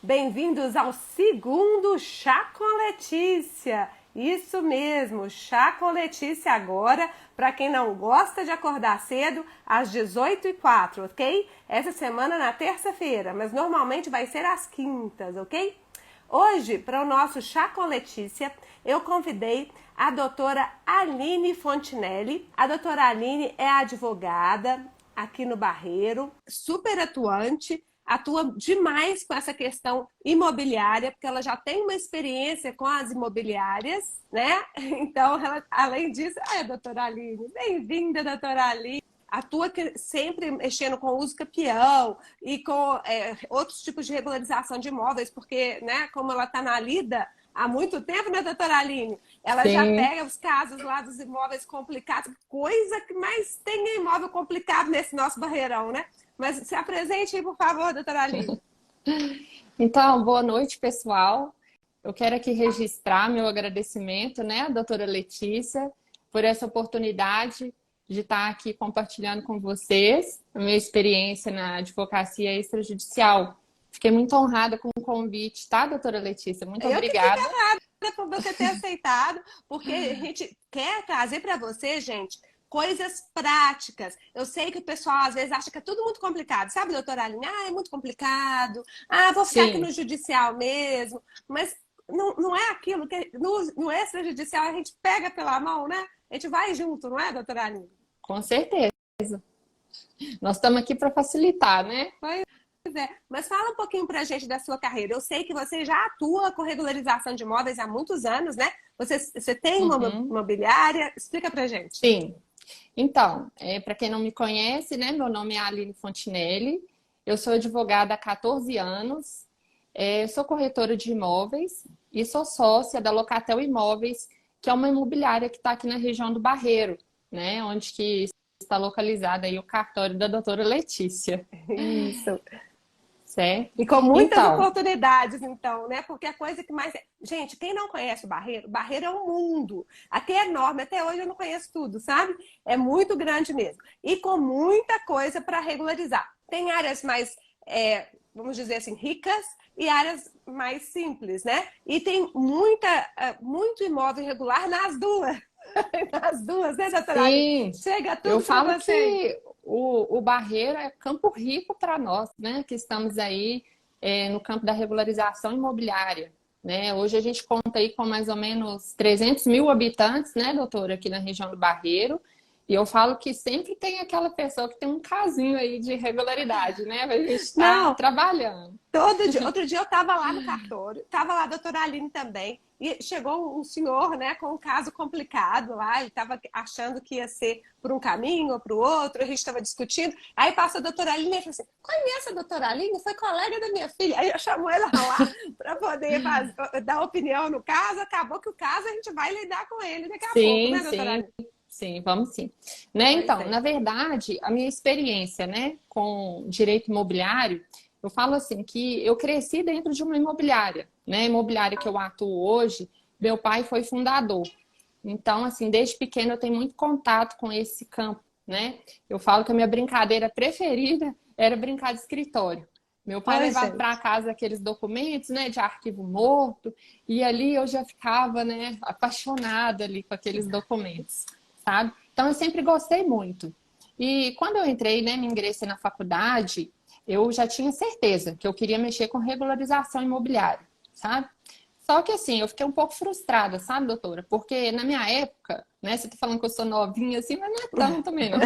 Bem-vindos ao segundo Chá com Letícia. Isso mesmo, Chá com Letícia agora, para quem não gosta de acordar cedo, às 18h04, ok? Essa semana na terça-feira, mas normalmente vai ser às quintas, ok? Hoje, para o nosso Chá com Letícia, eu convidei a doutora Aline Fontinelli. A doutora Aline é advogada aqui no Barreiro, super atuante, atua demais com essa questão imobiliária, porque ela já tem uma experiência com as imobiliárias, né? Então, ela, além disso, doutora Aline, bem-vinda, doutora Aline. Atua sempre mexendo com uso capião e com outros tipos de regularização de imóveis, porque, né, como ela está na lida há muito tempo, né, doutora Aline? Ela já Sim. pega os casos lá dos imóveis complicados, coisa que mais tem imóvel complicado nesse nosso barreirão, né? Mas se apresente aí, por favor, doutora Aline. Então, boa noite, pessoal. Eu quero aqui registrar meu agradecimento, né, à doutora Letícia, por essa oportunidade de estar aqui compartilhando com vocês a minha experiência na advocacia extrajudicial. Fiquei muito honrada com o convite, tá, doutora Letícia? Muito Eu que fico obrigada. honrada por você ter aceitado, porque a gente quer trazer para você, gente, coisas práticas. Eu sei que o pessoal às vezes acha que é tudo muito complicado, sabe, doutora Aline? Ah, é muito complicado. Ah, vou ficar aqui no Sim, judicial mesmo. Mas não é aquilo que no extrajudicial a gente pega pela mão, né? A gente vai junto, não é, doutora Aline? com certeza. Nós estamos aqui para facilitar, né? Pois é, mas fala um pouquinho pra gente da sua carreira. Eu sei que você já atua com regularização de imóveis há muitos anos, né? Você tem uma Uhum. imobiliária? Explica pra gente. Sim. Então, para quem não me conhece, né, meu nome é Aline Fontinelli, eu sou advogada há 14 anos, sou corretora de imóveis e sou sócia da Locatel Imóveis, que é uma imobiliária que está aqui na região do Barreiro, né, onde que está localizado aí o cartório da doutora Letícia, Isso. certo? E com muitas Então, oportunidades, então, né? Porque a coisa que mais. Gente, quem não conhece o Barreiro é um mundo. Aqui é enorme, até hoje eu não conheço tudo, sabe? É muito grande mesmo. E com muita coisa para regularizar. Tem áreas mais, vamos dizer assim, ricas e áreas mais simples, né? E tem muito imóvel irregular nas duas. Nas duas, né, doutora Aline? sim, Chega eu tudo para falo vocês. que o Barreiro é Campo Rico para nós, né? Que estamos aí no campo da regularização imobiliária, né? Hoje a gente conta aí com mais ou menos 300 mil habitantes, né, doutora, aqui na região do Barreiro. E eu falo que sempre tem aquela pessoa que tem um casinho aí de irregularidade, né? A gente está Não, trabalhando. todo dia. Outro dia eu estava lá no cartório, estava lá a doutora Aline também, e chegou um senhor, né, com um caso complicado lá, ele estava achando que ia ser por um caminho ou para o outro, a gente estava discutindo, aí passa a doutora Aline e falou assim, conhece a doutora Aline? Foi colega da minha filha. Aí eu chamo ela lá para poder dar opinião no caso, acabou que o caso a gente vai lidar com ele daqui a pouco, Sim, né, doutora sim. Aline? Sim, vamos sim. Né? Pois Então, é. na verdade, a minha experiência, né, com direito imobiliário, eu falo assim que eu cresci dentro de uma imobiliária, né? A imobiliária que eu atuo hoje, meu pai foi fundador. Então, assim, desde pequeno eu tenho muito contato com esse campo, né? Eu falo que a minha brincadeira preferida era brincar de escritório. Meu pai Oi, levava para gente. casa aqueles documentos, né, de arquivo morto, e ali eu já ficava, né, apaixonada ali com aqueles documentos, sabe? Então eu sempre gostei muito. E quando eu entrei, né, me ingressei na faculdade, eu já tinha certeza que eu queria mexer com regularização imobiliária, sabe? Só que assim, eu fiquei um pouco frustrada, sabe, doutora? Porque na minha época, né, você tá falando que eu sou novinha assim, mas não é tão também não.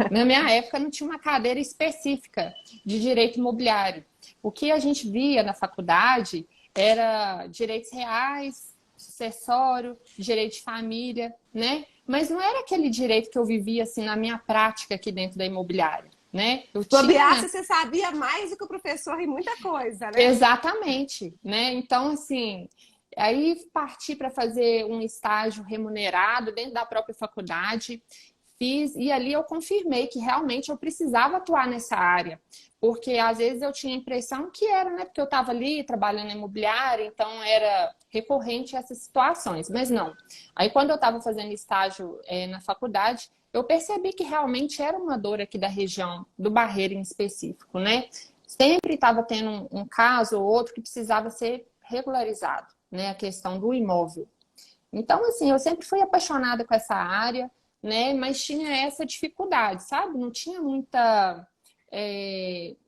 Na minha época não tinha uma cadeira específica de direito imobiliário. O que a gente via na faculdade era direitos reais, sucessório, direito de família, né? Mas não era aquele direito que eu vivia assim na minha prática aqui dentro da imobiliária, né? Eu Bobeasse, tinha você sabia mais do que o professor em muita coisa, né? exatamente, né? Então assim, aí parti para fazer um estágio remunerado dentro da própria faculdade. Fiz, e ali eu confirmei que realmente eu precisava atuar nessa área, porque às vezes eu tinha a impressão que era, né, porque eu estava ali trabalhando na imobiliária, então era recorrente essas situações, mas não. Aí quando eu estava fazendo estágio na faculdade, eu percebi que realmente era uma dor aqui da região do Barreiro em específico, né? sempre estava tendo um caso ou outro que precisava ser regularizado, né? A questão do imóvel. Então, assim, eu sempre fui apaixonada com essa área, né? Mas tinha essa dificuldade, sabe? Não tinha muita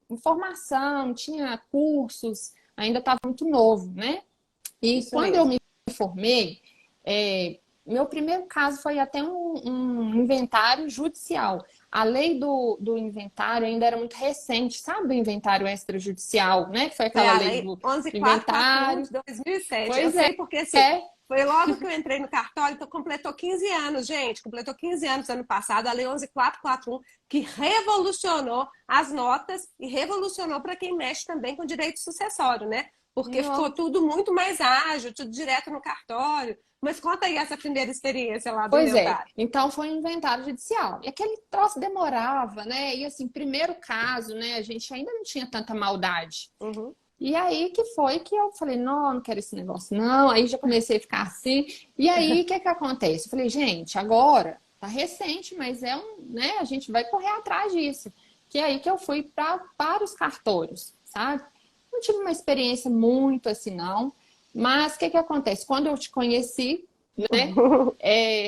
informação, não tinha cursos, ainda estava muito novo, né? E Isso quando eu mesmo. me formei, meu primeiro caso foi até um inventário judicial. A lei do inventário ainda era muito recente, sabe? O inventário extrajudicial, né? Que foi Foi aquela a lei lei do 11.441 inventário. de 2007. Eu Pois é, sei porque, assim, foi logo que eu entrei no cartório, então completou 15 anos, gente. Completou 15 anos ano passado, a lei 11.441, que revolucionou as notas e revolucionou para quem mexe também com direito sucessório, né? Porque ficou não. tudo muito mais ágil, tudo direto no cartório. Mas conta aí essa primeira experiência lá do Pois é, inventário. então foi um inventário judicial. E aquele troço demorava, né? E assim, primeiro caso, né? A gente ainda não tinha tanta maldade. Uhum. E aí que foi que eu falei, não, não quero esse negócio, não. Aí já comecei a ficar assim. E aí, o que que acontece? Eu falei, gente, agora, tá recente, mas né? A gente vai correr atrás disso. Que é aí que eu fui para os cartórios, sabe? Não tive uma experiência muito assim, não. Mas o que que acontece? Quando eu te conheci, né?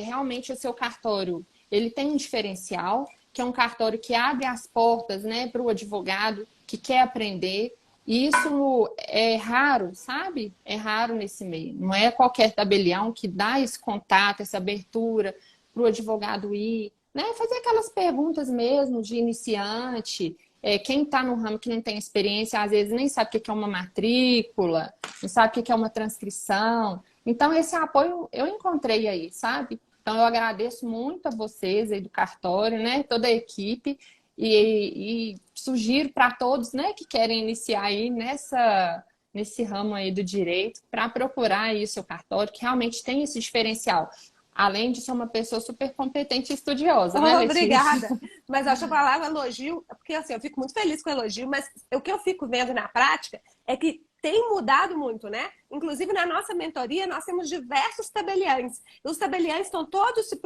Realmente o seu cartório, ele tem um diferencial, que é um cartório que abre as portas, né, para o advogado que quer aprender. E isso é raro, sabe? É raro nesse meio. Não é qualquer tabelião que dá esse contato, essa abertura para o advogado ir, né? Fazer aquelas perguntas mesmo de iniciante. Quem está no ramo que não tem experiência, às vezes nem sabe o que é uma matrícula, não sabe o que é uma transcrição. Então, esse apoio eu encontrei aí, sabe? Então, eu agradeço muito a vocês aí do cartório, né? Toda a equipe. E sugiro para todos, né, que querem iniciar aí nesse ramo aí do direito, para procurar aí o seu cartório, que realmente tem esse diferencial. Além de ser uma pessoa super competente e estudiosa, né, Letícia? Obrigada. Mas acho a palavra elogio, porque assim, eu fico muito feliz com o elogio, mas o que eu fico vendo na prática é que tem mudado muito, né? Inclusive, na nossa mentoria, nós temos diversos tabeliães. E os tabeliães estão todos se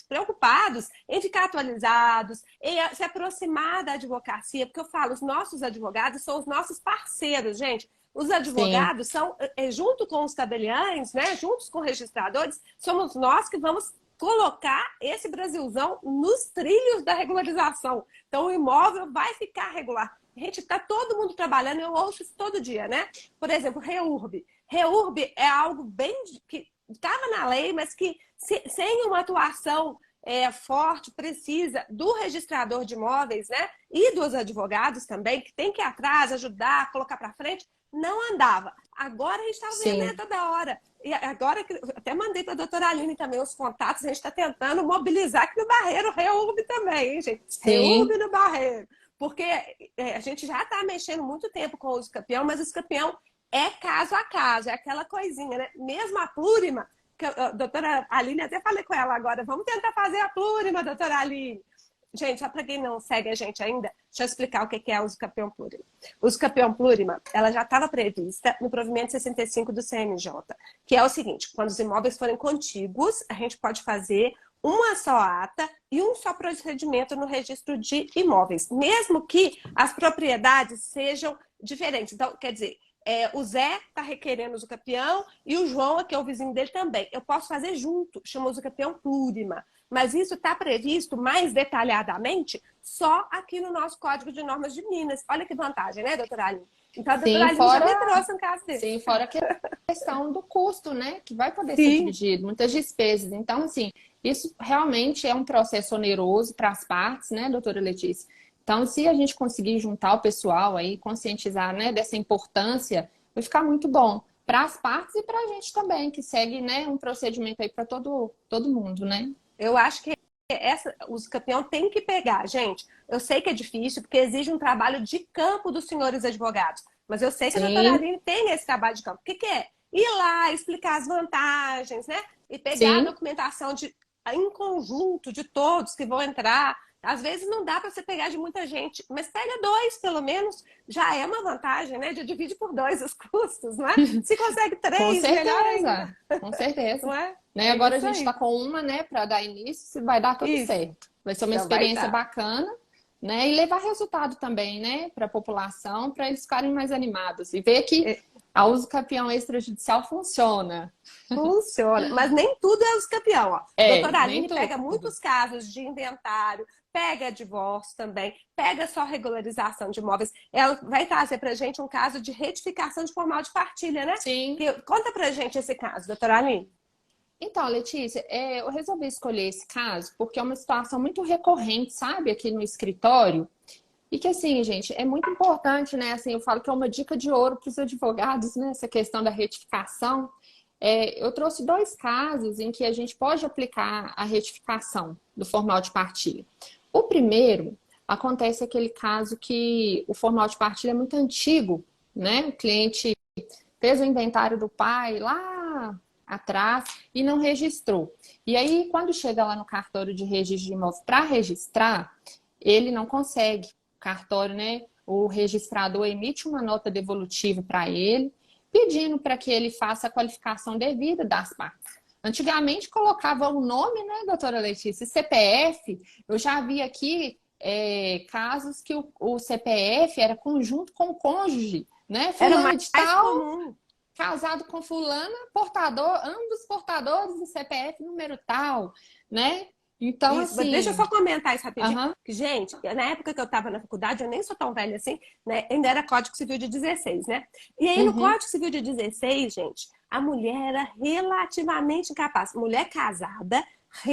preocupados em ficar atualizados, em se aproximar da advocacia, porque eu falo, os nossos advogados são os nossos parceiros, gente. Os Sim, advogados são, junto com os tabeliães, né, juntos com os registradores, somos nós que vamos colocar esse Brasilzão nos trilhos da regularização. Então, o imóvel vai ficar regular. Gente, está todo mundo trabalhando, eu ouço isso todo dia, né? Por exemplo, REURB. REURB é algo bem que estava na lei, mas que sem uma atuação forte, precisa do registrador de imóveis, né? E dos advogados também, que tem que ir atrás, ajudar, colocar para frente, não andava. Agora a gente está vendo, né, sim, toda hora. E agora, até mandei para a doutora Aline também os contatos, a gente está tentando mobilizar aqui no Barreiro, REURB também, hein, gente? sim, REURB no Barreiro. Porque a gente já está mexendo muito tempo com o uso campeão, mas o uso campeão é caso a caso, é aquela coisinha, né? Mesmo a plurima, que a doutora Aline, até falei com ela agora, vamos tentar fazer a plurima, doutora Aline. Gente, só para quem não segue a gente ainda, deixa eu explicar o que é a uso campeão plurima. O uso campeão plurima, ela já estava prevista no provimento 65 do CNJ, que é o seguinte, quando os imóveis forem contíguos, a gente pode fazer uma só ata e um só procedimento no registro de imóveis, mesmo que as propriedades sejam diferentes. Então, quer dizer, o Zé está requerendo usucapião e o João, que é o vizinho dele, também. Eu posso fazer junto, chama usucapião plurima. Mas isso está previsto mais detalhadamente só aqui no nosso Código de Normas de Minas. Olha que vantagem, né, doutora Aline? Então, a doutora sim, Aline já me trouxe um caso desse. sim, fora a questão do custo, né? Que vai poder ser Sim, dividido, muitas despesas. Então, assim, isso realmente é um processo oneroso para as partes, né, doutora Letícia? Então, se a gente conseguir juntar o pessoal aí, conscientizar, né, dessa importância, vai ficar muito bom para as partes e para a gente também, que segue, né, um procedimento aí para todo mundo, né? eu acho que os campeão tem que pegar, gente. Eu sei que é difícil, porque exige um trabalho de campo dos senhores advogados. Mas eu sei que a doutora Sim, Aline tem esse trabalho de campo. O que é? Ir lá, explicar as vantagens, né? E pegar a sim, documentação em conjunto de todos que vão entrar. Às vezes não dá para você pegar de muita gente, mas pega dois, pelo menos, já é uma vantagem, né? Já divide por dois os custos, não é? Se consegue com três, melhor ainda, certeza, com certeza. não é? Né? É Agora a isso gente está aí. com uma, né, para dar início, se vai dar tudo Isso. certo. Vai ser uma Então vai experiência dar. bacana, né? E levar resultado também, né, para a população, para eles ficarem mais animados e ver que a uso capião extrajudicial funciona. Funciona, mas nem tudo é os campeão, ó. É, Doutora nem Aline pega tudo. muitos casos de inventário, pega divórcio também, pega só regularização de imóveis. Ela vai trazer pra gente um caso de retificação de formal de partilha, né? Sim. Conta pra gente esse caso, doutora Aline. Então, Letícia, eu resolvi escolher esse caso porque é uma situação muito recorrente, sabe, aqui no escritório. E que assim, gente, é muito importante, né? Assim, eu falo que é uma dica de ouro para os advogados, né? Essa questão da retificação. Eu trouxe dois casos em que a gente pode aplicar a retificação do formal de partilha. O primeiro acontece aquele caso que o formal de partilha é muito antigo, né? O cliente fez o inventário do pai lá atrás e não registrou. E aí, quando chega lá no cartório de registro de imóvel para registrar, ele não consegue. O cartório, né? O registrador emite uma nota devolutiva para ele, pedindo para que ele faça a qualificação devida das partes. Antigamente colocava o nome, né, doutora Letícia? CPF, eu já vi aqui casos que o CPF era conjunto com o cônjuge, né? Era o Fulano de mais tal, comum. casado com fulana, ambos portadores do CPF número tal, né? Então, Isso, mas deixa eu assim, só comentar isso rapidinho. aham, Que, gente, na época que eu estava na faculdade, eu nem sou tão velha assim, né? Ainda era Código Civil de 16, né? E aí, no uhum, Código Civil de 16, gente, a mulher era relativamente incapaz. Mulher casada,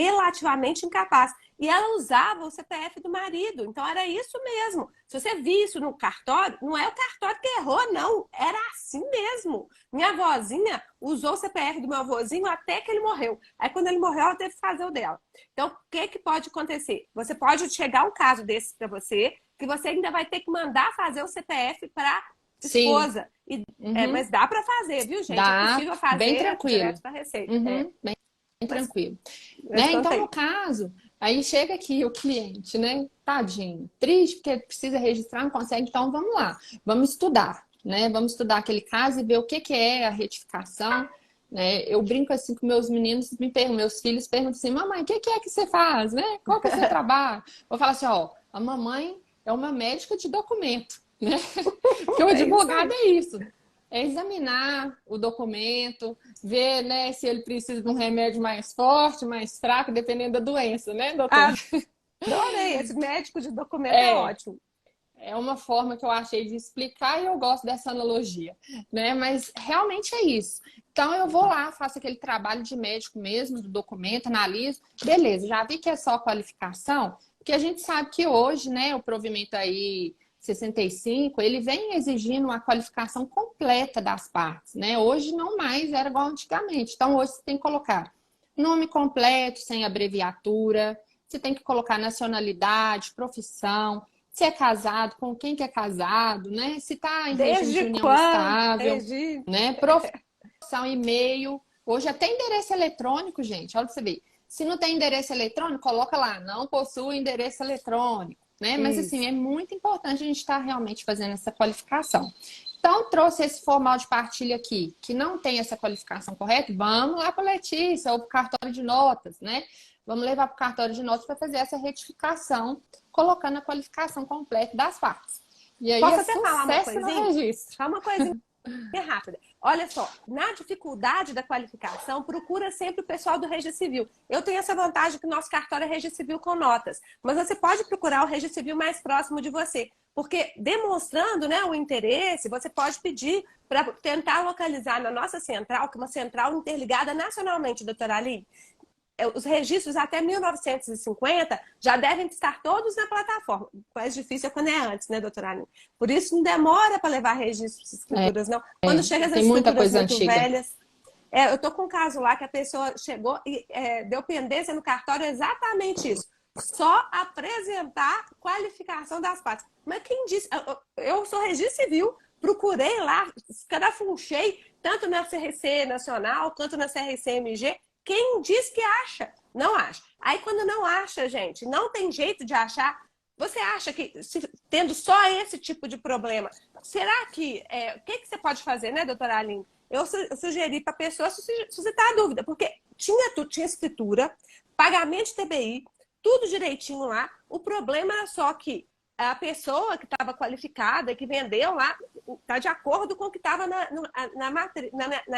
relativamente incapaz. E ela usava o CPF do marido. Então, era isso mesmo. Se você vir isso no cartório, não é o cartório que errou, não. Era assim mesmo. Minha avózinha usou o CPF do meu avôzinho até que ele morreu. Aí, quando ele morreu, ela teve que fazer o dela. Então, o que, que pode acontecer? Você pode chegar um caso desse para você, que você ainda vai ter que mandar fazer o CPF para sim, esposa. uhum, Mas dá para fazer, viu, gente? É dá, possível bem fazer tranquilo, direto para a Receita. uhum, bem Mas, tranquilo. mas Né? Então, no contei. caso, aí chega aqui o cliente, né? Tadinho, triste porque precisa registrar, não consegue, então vamos lá, vamos estudar, né? Vamos estudar aquele caso e ver o que que é a retificação, né? Eu brinco assim com meus meninos, meus filhos perguntam assim, mamãe, o que que é que você faz, né? Qual que é o seu trabalho? Vou falar assim, ó, a mamãe é uma médica de documento, né? Porque o É isso advogado aí. é isso. É examinar o documento, ver, né, se ele precisa de um remédio mais forte, mais fraco, dependendo da doença, né, doutor? Adorei. Esse médico de documento é É, ótimo. é uma forma que eu achei de explicar e eu gosto dessa analogia, né? Mas realmente é isso. Então eu vou lá, faço aquele trabalho de médico mesmo, do documento, analiso. Beleza, já vi que é só qualificação, porque a gente sabe que hoje, né, o provimento aí 65, ele vem exigindo uma qualificação completa das partes, né? Hoje não mais era igual antigamente. Então hoje você tem que colocar nome completo, sem abreviatura, você tem que colocar nacionalidade, profissão, se é casado, com quem que é casado, né? Se está em regime de Desde união quando? estável, Regime. né? Profissão, e-mail. Hoje até endereço eletrônico, gente. Olha pra você ver. Se não tem endereço eletrônico, coloca lá, não possui endereço eletrônico, né? Mas assim, Isso. é muito importante a gente estar realmente fazendo essa qualificação. Então, trouxe esse formal de partilha aqui, que não tem essa qualificação correta, vamos lá para a Letícia ou para o cartório de notas, né? Vamos levar para o cartório de notas para fazer essa retificação, colocando a qualificação completa das partes. E aí Posso é até falar uma sucesso no coisinha? registro. Só uma coisinha rápida. Olha só, na dificuldade da qualificação, procura sempre o pessoal do Registro Civil. Eu tenho essa vantagem que o nosso cartório é Registro Civil com notas, mas você pode procurar o Registro Civil mais próximo de você, porque demonstrando, né, o interesse, você pode pedir para tentar localizar na nossa central, que é uma central interligada nacionalmente, doutora Aline. Os registros até 1950 já devem estar todos na plataforma. O mais difícil é quando é antes, né, doutora Aline? Por isso não demora para levar registros de escrituras, não. Quando chega essas Tem muita escrituras coisa muito antiga. velhas. Eu tô com um caso lá que a pessoa chegou e deu pendência no cartório exatamente isso. Só apresentar qualificação das partes. Mas quem disse? Eu sou registro civil, procurei lá, cadafunchei, tanto na CRC Nacional quanto na CRC MG. Quem diz que acha? Não acha. Aí quando não acha, gente, não tem jeito de achar. Você acha que, tendo só esse tipo de problema, será que. O que, que você pode fazer, né, doutora Aline? Eu sugeri para a pessoa suscitar a dúvida, porque tinha escritura, pagamento de TBI, tudo direitinho lá. O problema era só que a pessoa que estava qualificada, que vendeu lá, está de acordo com o que estava na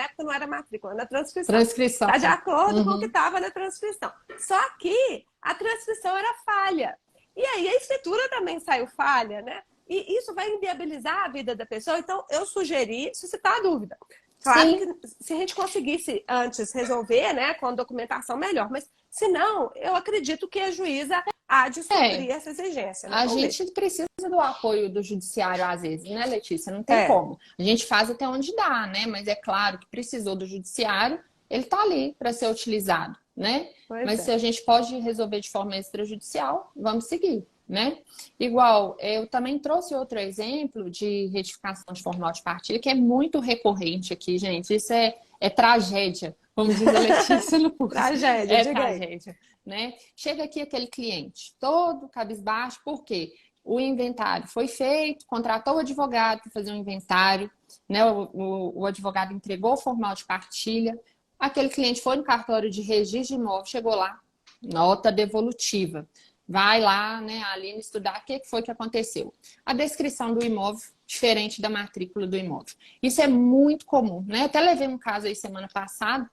época não era matrícula, na transcrição. Transcrição. Está de acordo com o que Uhum. estava na transcrição. Só que a transcrição era falha. E aí a escritura também saiu falha, né? E isso vai inviabilizar a vida da pessoa. Então, eu sugeri suscitar a dúvida. Claro Sim. que se a gente conseguisse antes resolver, né, com documentação, melhor. Mas, se não, eu acredito que a juíza há de suprir essa exigência, né? A Vamos ver. gente precisa do apoio do judiciário às vezes, né, Letícia? Não tem É, como. A gente faz até onde dá, né? Mas é claro que precisou do judiciário, ele está ali para ser utilizado, né? pois Mas se é. a gente pode resolver de forma extrajudicial, vamos seguir, né? Igual, eu também trouxe outro exemplo de retificação de formal de partilha, que é muito recorrente aqui, gente. Isso é tragédia, como diz a Letícia no curso. Tragédia, É diga aí. tragédia, né? Chega aqui aquele cliente todo cabisbaixo, por quê? O inventário foi feito, contratou o advogado para fazer um inventário, né? O advogado entregou o formal de partilha, aquele cliente foi no cartório de registro de imóvel, chegou lá, nota devolutiva. Vai lá, né, a Aline, estudar o que foi que aconteceu. A descrição do imóvel, diferente da matrícula do imóvel. Isso é muito comum, né? Até levei um caso aí semana passada,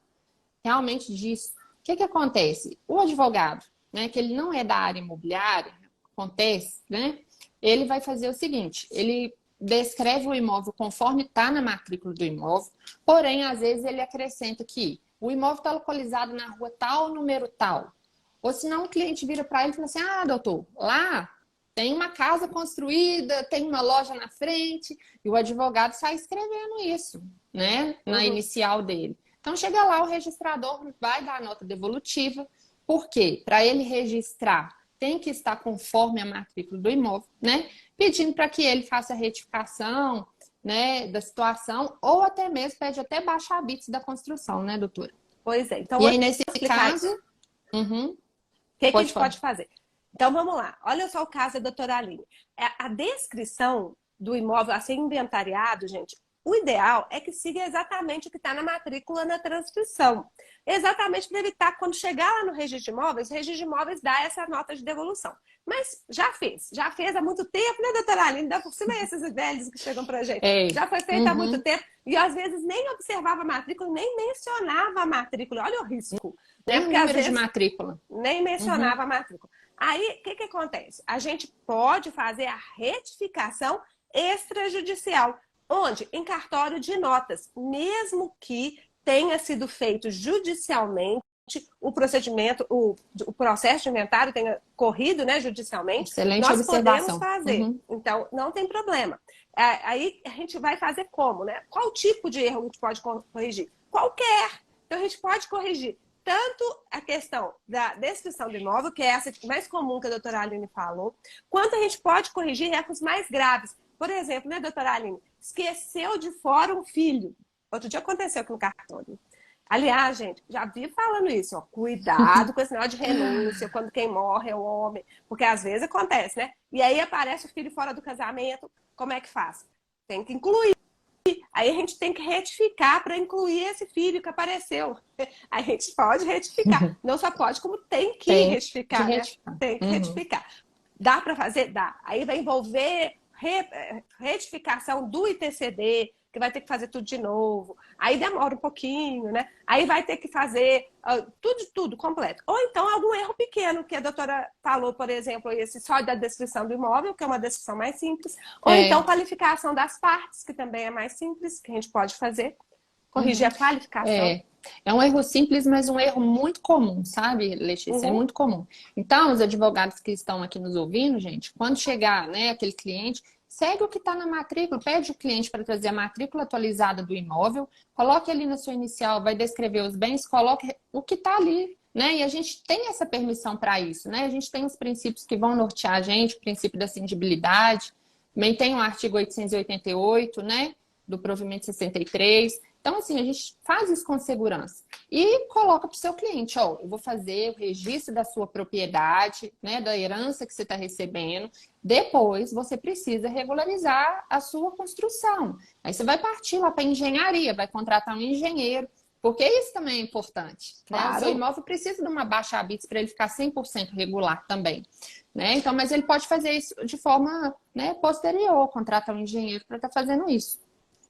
realmente disso. O que acontece? O advogado, né, que ele não é da área imobiliária, acontece, né? Ele vai fazer o seguinte, ele descreve o imóvel conforme está na matrícula do imóvel, porém, às vezes, ele acrescenta que o imóvel está localizado na rua tal, número tal. Ou senão o cliente vira para ele e fala assim, ah, doutor, lá tem uma casa construída, tem uma loja na frente, e o advogado sai escrevendo isso, né, na Uhum. inicial dele. Então, chega lá, o registrador vai dar a nota devolutiva. Por quê? Para ele registrar, tem que estar conforme a matrícula do imóvel, né? Pedindo para que ele faça a retificação, né, da situação, ou até mesmo pede até baixa bits da construção, né, doutora? Pois é. Então, E vou aí, nesse explicar caso, isso. uhum, O que a pode gente falar. pode fazer? Então, vamos lá. Olha só o caso da doutora Aline. A descrição do imóvel a ser inventariado, gente, o ideal é que siga exatamente o que está na matrícula na transcrição. Exatamente para evitar, quando chegar lá no registro de imóveis, o registro de imóveis dá essa nota de devolução. Mas já fez há muito tempo, né, doutora Aline? Ainda por cima esses velhos que chegam para a gente. É, Já foi feito há muito uhum, tempo e às vezes nem observava a matrícula, nem mencionava a matrícula. Olha o risco, né? nem o Porque às número de vezes matrícula. nem Uhum. mencionava a matrícula. Aí, o que acontece? A gente pode fazer a retificação extrajudicial, onde? Em cartório de notas, mesmo que tenha sido feito judicialmente, o procedimento, o processo de inventário tenha corrido, né, judicialmente, Excelente nós podemos observação. fazer. Uhum. Então, não tem problema. Aí a gente vai fazer como, né? Qual tipo de erro a gente pode corrigir? Qualquer. Então, a gente pode corrigir tanto a questão da descrição do imóvel, que é essa mais comum que a doutora Aline falou, quanto a gente pode corrigir erros mais graves. Por exemplo, né, doutora Aline? Esqueceu de fora um filho. Outro dia aconteceu aqui no cartório. Aliás, gente, já vi falando isso, ó, cuidado com esse negócio de renúncia, quando quem morre é o homem, porque às vezes acontece, né? E aí aparece o filho fora do casamento, como é que faz? Tem que incluir. Aí a gente tem que retificar para incluir esse filho que apareceu. A gente pode retificar. Não só pode, como tem que Tem que retificar, né? retificar. Tem que Uhum. retificar. Dá para fazer? Dá. Aí vai envolver retificação do ITCD, que vai ter que fazer tudo de novo. Aí demora um pouquinho, né? Aí vai ter que fazer tudo completo. Ou então algum erro pequeno, que a doutora falou, por exemplo, esse só da descrição do imóvel, que é uma descrição mais simples. Ou então É, qualificação das partes, que também é mais simples, que a gente pode fazer. Corrigir uhum. a qualificação. É, é um erro simples, mas um erro muito comum, sabe, Letícia? É Uhum. muito comum. Então, os advogados que estão aqui nos ouvindo, gente, quando chegar, né, aquele cliente, segue o que está na matrícula, pede o cliente para trazer a matrícula atualizada do imóvel, coloque ali na sua inicial, vai descrever os bens, coloque o que está ali, né? E a gente tem essa permissão para isso, né? A gente tem os princípios que vão nortear a gente, o princípio da cindibilidade, também tem o artigo 888, né, do provimento 63. Então, assim, a gente faz isso com segurança e coloca para o seu cliente, ó, eu vou fazer o registro da sua propriedade, né, da herança que você está recebendo. Depois, você precisa regularizar a sua construção. Aí você vai partir lá para a engenharia, vai contratar um engenheiro, Porque isso também é importante, né? Claro. O seu imóvel precisa de uma baixa habits para ele ficar 100% regular também, né? Então, mas ele pode fazer isso de forma, né, posterior, contratar um engenheiro para estar fazendo isso.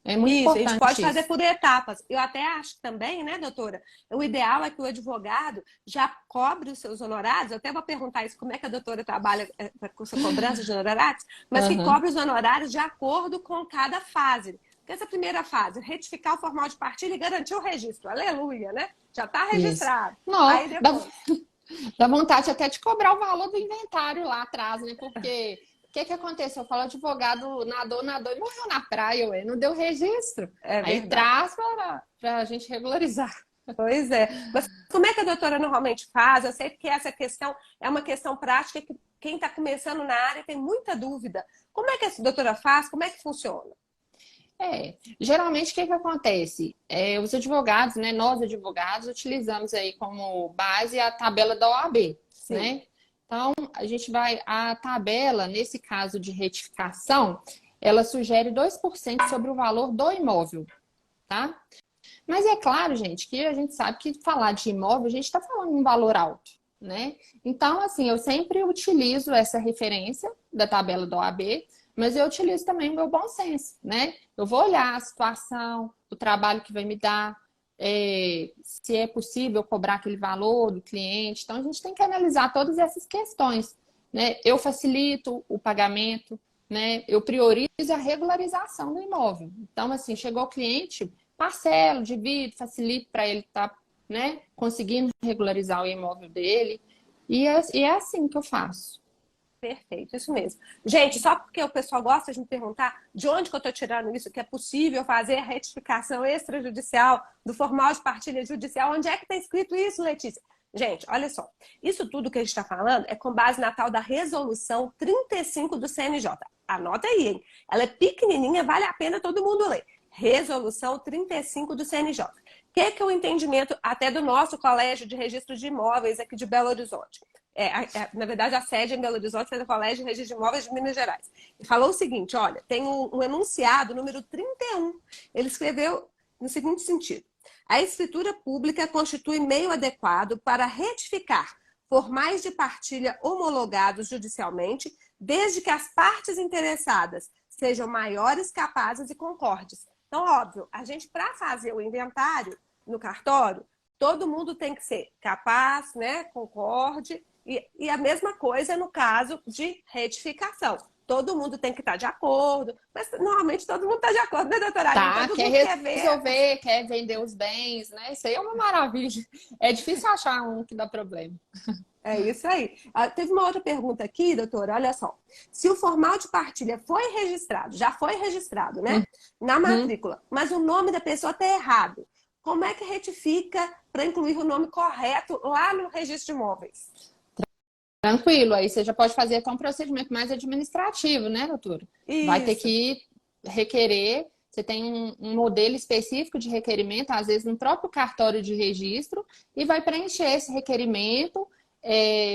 É muito Isso, a gente pode importante fazer isso. por etapas. Eu até acho também, né, doutora? O ideal é que o advogado já cobre os seus honorários. Eu até vou perguntar isso, como é que a doutora trabalha com sua cobrança de honorários, mas que Aham. cobre os honorários de acordo com cada fase. Porque essa primeira fase, retificar o formal de partilha e garantir o registro. Aleluia, né? Já está Isso. registrado. Não, Aí depois. dá vontade até de cobrar o valor do inventário lá atrás, né? Porque o que que aconteceu? Eu falo, advogado nadou e morreu na praia, ué, não deu registro. É Aí verdade. traz para a gente regularizar. Pois é. Mas como é que a doutora normalmente faz? Eu sei que essa questão é uma questão prática que quem está começando na área tem muita dúvida. Como é que a doutora faz? Como é que funciona? Geralmente o que que acontece? Os advogados, né? Nós advogados utilizamos aí como base a tabela da OAB, Sim. né? Então, a tabela, nesse caso de retificação, ela sugere 2% sobre o valor do imóvel, tá? Mas é claro, gente, que a gente sabe que falar de imóvel, a gente está falando de um valor alto, né? Então, assim, eu sempre utilizo essa referência da tabela do OAB, mas eu utilizo também o meu bom senso, né? Eu vou olhar a situação, o trabalho que vai me dar, se é possível cobrar aquele valor do cliente. Então, a gente tem que analisar todas essas questões, né? Eu facilito o pagamento, né? Eu priorizo a regularização do imóvel. Então, assim, chegou o cliente, parcelo, divido, facilito para ele estar, né, conseguindo regularizar o imóvel dele. E é assim que eu faço. Perfeito, isso mesmo. Gente, só porque o pessoal gosta de me perguntar de onde que eu estou tirando isso, que é possível fazer a retificação extrajudicial do formal de partilha judicial, onde é que está escrito isso, Letícia? Gente, olha só, isso tudo que a gente está falando é com base na tal da resolução 35 do CNJ. Anota aí, hein? Ela é pequenininha, vale a pena todo mundo ler. Resolução 35 do CNJ. O que é o entendimento até do nosso Colégio de Registro de Imóveis aqui de Belo Horizonte? Na verdade, a sede em Belo Horizonte foi do Colégio de Registro de Imóveis de Minas Gerais. E falou o seguinte, olha, tem um enunciado, número 31. Ele escreveu no seguinte sentido. A escritura pública constitui meio adequado para retificar formais de partilha homologados judicialmente, desde que as partes interessadas sejam maiores, capazes e concordes. Então, óbvio, a gente, para fazer o inventário no cartório, todo mundo tem que ser capaz, né, concorde, e a mesma coisa no caso de retificação. Todo mundo tem que estar de acordo, mas normalmente todo mundo está de acordo, né, doutora Aline? Tá, Todo quer mundo quer ver. resolver, quer vender os bens, né? Isso aí é uma maravilha. É difícil achar um que dá problema. É isso aí. Teve uma outra pergunta aqui, doutora, olha só. Se o formal de partilha foi registrado, já foi registrado, né? Na Uhum. matrícula, mas o nome da pessoa está errado. Como é que retifica para incluir o nome correto lá no registro de imóveis? Tranquilo, aí você já pode fazer até um procedimento mais administrativo, né, doutora? Vai ter Isso. que requerer, você tem um modelo específico de requerimento, às vezes no próprio cartório de registro, e vai preencher esse requerimento,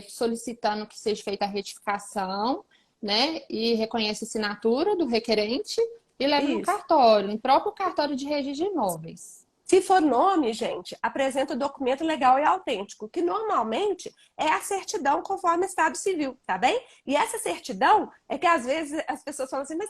solicitando que seja feita a retificação, né? E reconhece a assinatura do requerente e leva no Isso. cartório, no próprio cartório de registro de imóveis. Se for nome, gente, apresenta o documento legal e autêntico, que normalmente é a certidão conforme Estado Civil, tá bem? E essa certidão é que às vezes as pessoas falam assim, mas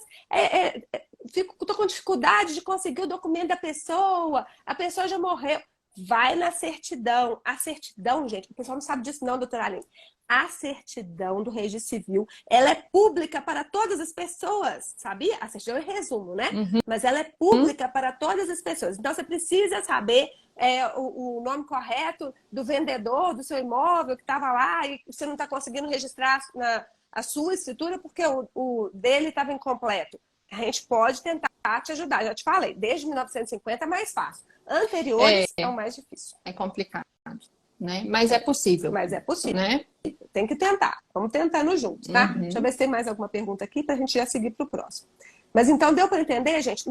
tô com dificuldade de conseguir o documento da pessoa, a pessoa já morreu. Vai na certidão. A certidão, gente, o pessoal não sabe disso não, doutora Aline. A certidão do registro civil, ela é pública para todas as pessoas, sabia? A certidão é resumo, né? Mas ela é Uhum. pública para todas as pessoas. Então, você precisa saber o nome correto do vendedor do seu imóvel que estava lá e você não está conseguindo registrar a sua escritura porque o dele estava incompleto. A gente pode tentar te ajudar. Já te falei, desde 1950 é mais fácil. Anteriores é o mais difícil. É complicado, né? Mas é possível, Mas é possível. né? Tem que tentar. Vamos tentando juntos, tá? Deixa eu Uhum. ver se tem mais alguma pergunta aqui para a gente já seguir para o próximo. Mas então deu para entender, gente?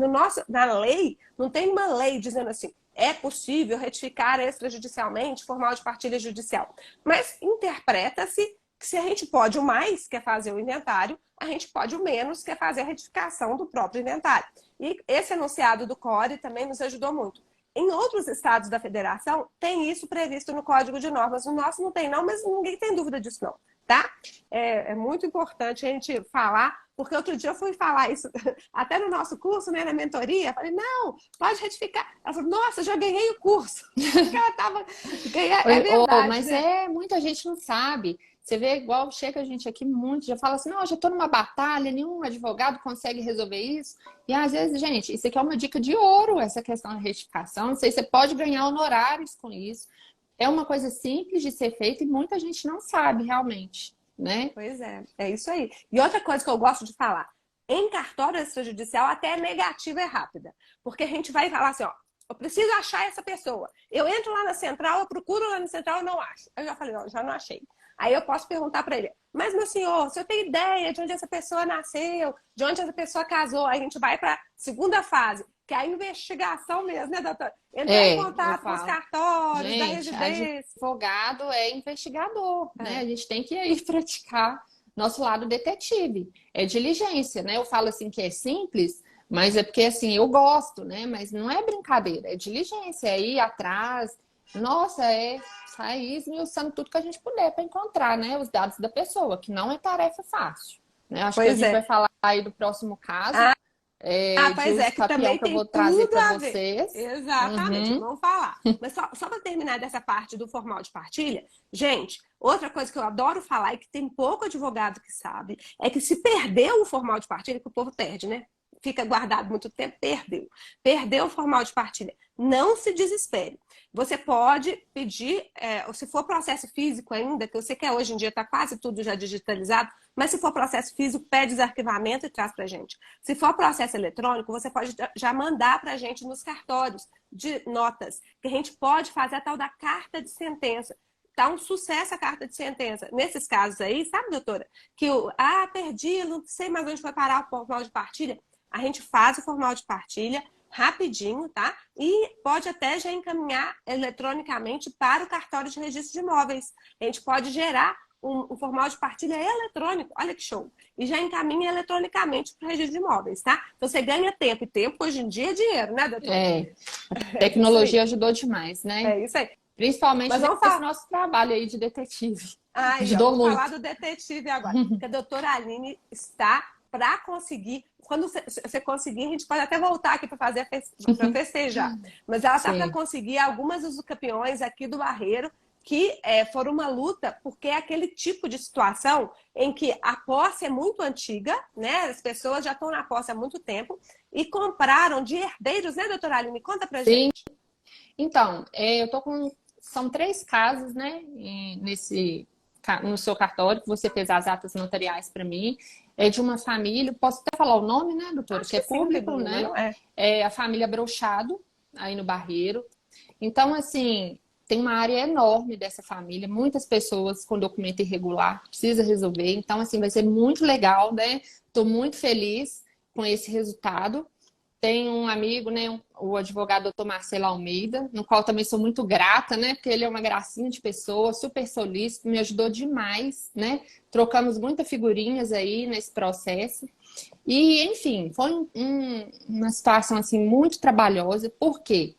Na lei, não tem uma lei dizendo assim, é possível retificar extrajudicialmente formal de partilha judicial. Mas interpreta-se que se a gente pode o mais, que é fazer o inventário, a gente pode o menos, que é fazer a retificação do próprio inventário. E esse enunciado do CORE também nos ajudou muito. Em outros estados da federação, tem isso previsto no Código de Normas. No nosso não tem, não, mas ninguém tem dúvida disso, não, tá? É muito importante a gente falar, porque outro dia eu fui falar isso até no nosso curso, né, na mentoria. Falei, não, pode retificar. Ela falou, nossa, já ganhei o curso. Porque ela tava. É verdade, Mas né? muita gente não sabe. Você vê igual chega a gente aqui muito, já fala assim, não, eu já estou numa batalha, nenhum advogado consegue resolver isso. E às vezes, gente, isso aqui é uma dica de ouro, essa questão de retificação. Não sei, você pode ganhar honorários com isso. É uma coisa simples de ser feita e muita gente não sabe realmente, né? Pois é isso aí. E outra coisa que eu gosto de falar, em cartório extrajudicial até negativa é rápida, porque a gente vai falar assim, ó, eu preciso achar essa pessoa. Eu entro lá na central, eu procuro lá na central, eu não acho. Eu já falei, ó, já não achei. Aí eu posso perguntar para ele, mas meu senhor, você tem ideia de onde essa pessoa nasceu, de onde essa pessoa casou? Aí a gente vai para a segunda fase, que é a investigação mesmo, né, doutora? Entrar em Eu contato com os falo. cartórios, da Gente, residência. advogado é investigador, né? É, A gente tem que ir praticar nosso lado detetive. É diligência, né? Eu falo assim que é simples, mas é porque assim, eu gosto, né? Mas não é brincadeira, é diligência, é ir atrás. Nossa, é sair esmiuçando tudo que a gente puder para encontrar, né? Os dados da pessoa, que não é tarefa fácil. Né? Acho que a pois gente vai é. falar aí do próximo caso, de Pois uso é, que capião também que eu tem vou trazer tudo para a ver. vocês. Exatamente, Uhum. vamos falar. Mas só para terminar dessa parte do formal de partilha, gente, outra coisa que eu adoro falar e que tem pouco advogado que sabe, é que se perdeu o formal de partilha, que o povo perde, né? Fica guardado muito tempo, perdeu. Perdeu o formal de partilha. Não se desespere. Você pode pedir, se for processo físico ainda, que eu sei que hoje em dia está quase tudo já digitalizado, mas se for processo físico, pede desarquivamento e traz para a gente. Se for processo eletrônico, você pode já mandar para a gente nos cartórios de notas, que a gente pode fazer a tal da carta de sentença. Tá um sucesso a carta de sentença. Nesses casos aí, sabe, doutora? Que perdi, não sei mais onde foi parar o formal de partilha. A gente faz o formal de partilha rapidinho, tá? E pode até já encaminhar eletronicamente para o cartório de registro de imóveis. A gente pode gerar um formal de partilha eletrônico, olha que show, e já encaminha eletronicamente para o registro de imóveis, tá? Então você ganha tempo, e tempo hoje em dia é dinheiro, né, doutora? É, a É isso tecnologia aí, ajudou demais, né? é isso aí. Principalmente Mas vamos nesse falar. nosso trabalho aí de detetive. Aí, ó, Ajudou vou falar muito. do detetive agora. Porque a doutora Aline está para conseguir. Quando você conseguir, a gente pode até voltar aqui para fazer para festejar. Mas ela está para Sim. conseguir algumas dos campeões aqui do Barreiro que foram uma luta, porque é aquele tipo de situação em que a posse é muito antiga, né? As pessoas já estão na posse há muito tempo e compraram de herdeiros, né, doutora Aline? Conta pra Sim. gente. Então, eu tô com. São 3 casos, né? No seu cartório, que você fez as atas notariais para mim. É de uma família, posso até falar o nome, né, doutora? Acho Que é que sim, não tem público, problema, né? não é? É a família Brochado, aí no Barreiro. Então, assim, tem uma área enorme dessa família, muitas pessoas com documento irregular, precisa resolver. Então, assim, vai ser muito legal, né? Estou muito feliz com esse resultado. Tem um amigo, né, o advogado doutor Marcelo Almeida, no qual também sou muito grata, né, porque ele é uma gracinha de pessoa, super solícito, me ajudou demais, né? Trocamos muitas figurinhas aí nesse processo. E, enfim, foi uma situação assim muito trabalhosa, porque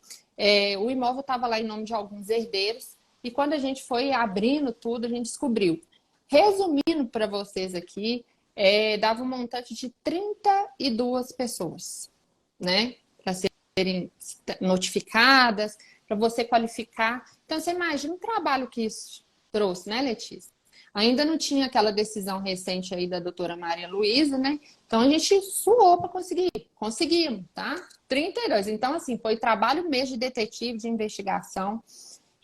o imóvel estava lá em nome de alguns herdeiros, e quando a gente foi abrindo tudo, a gente descobriu. Resumindo para vocês aqui, dava um montante de 32 pessoas, né? Para serem notificadas, para você qualificar. Então, você imagina o trabalho que isso trouxe, né, Letícia? Ainda não tinha aquela decisão recente aí da doutora Maria Luísa, né? Então a gente suou para conseguir. Conseguimos, tá? 32. Então, assim, foi trabalho mesmo de detetive, de investigação.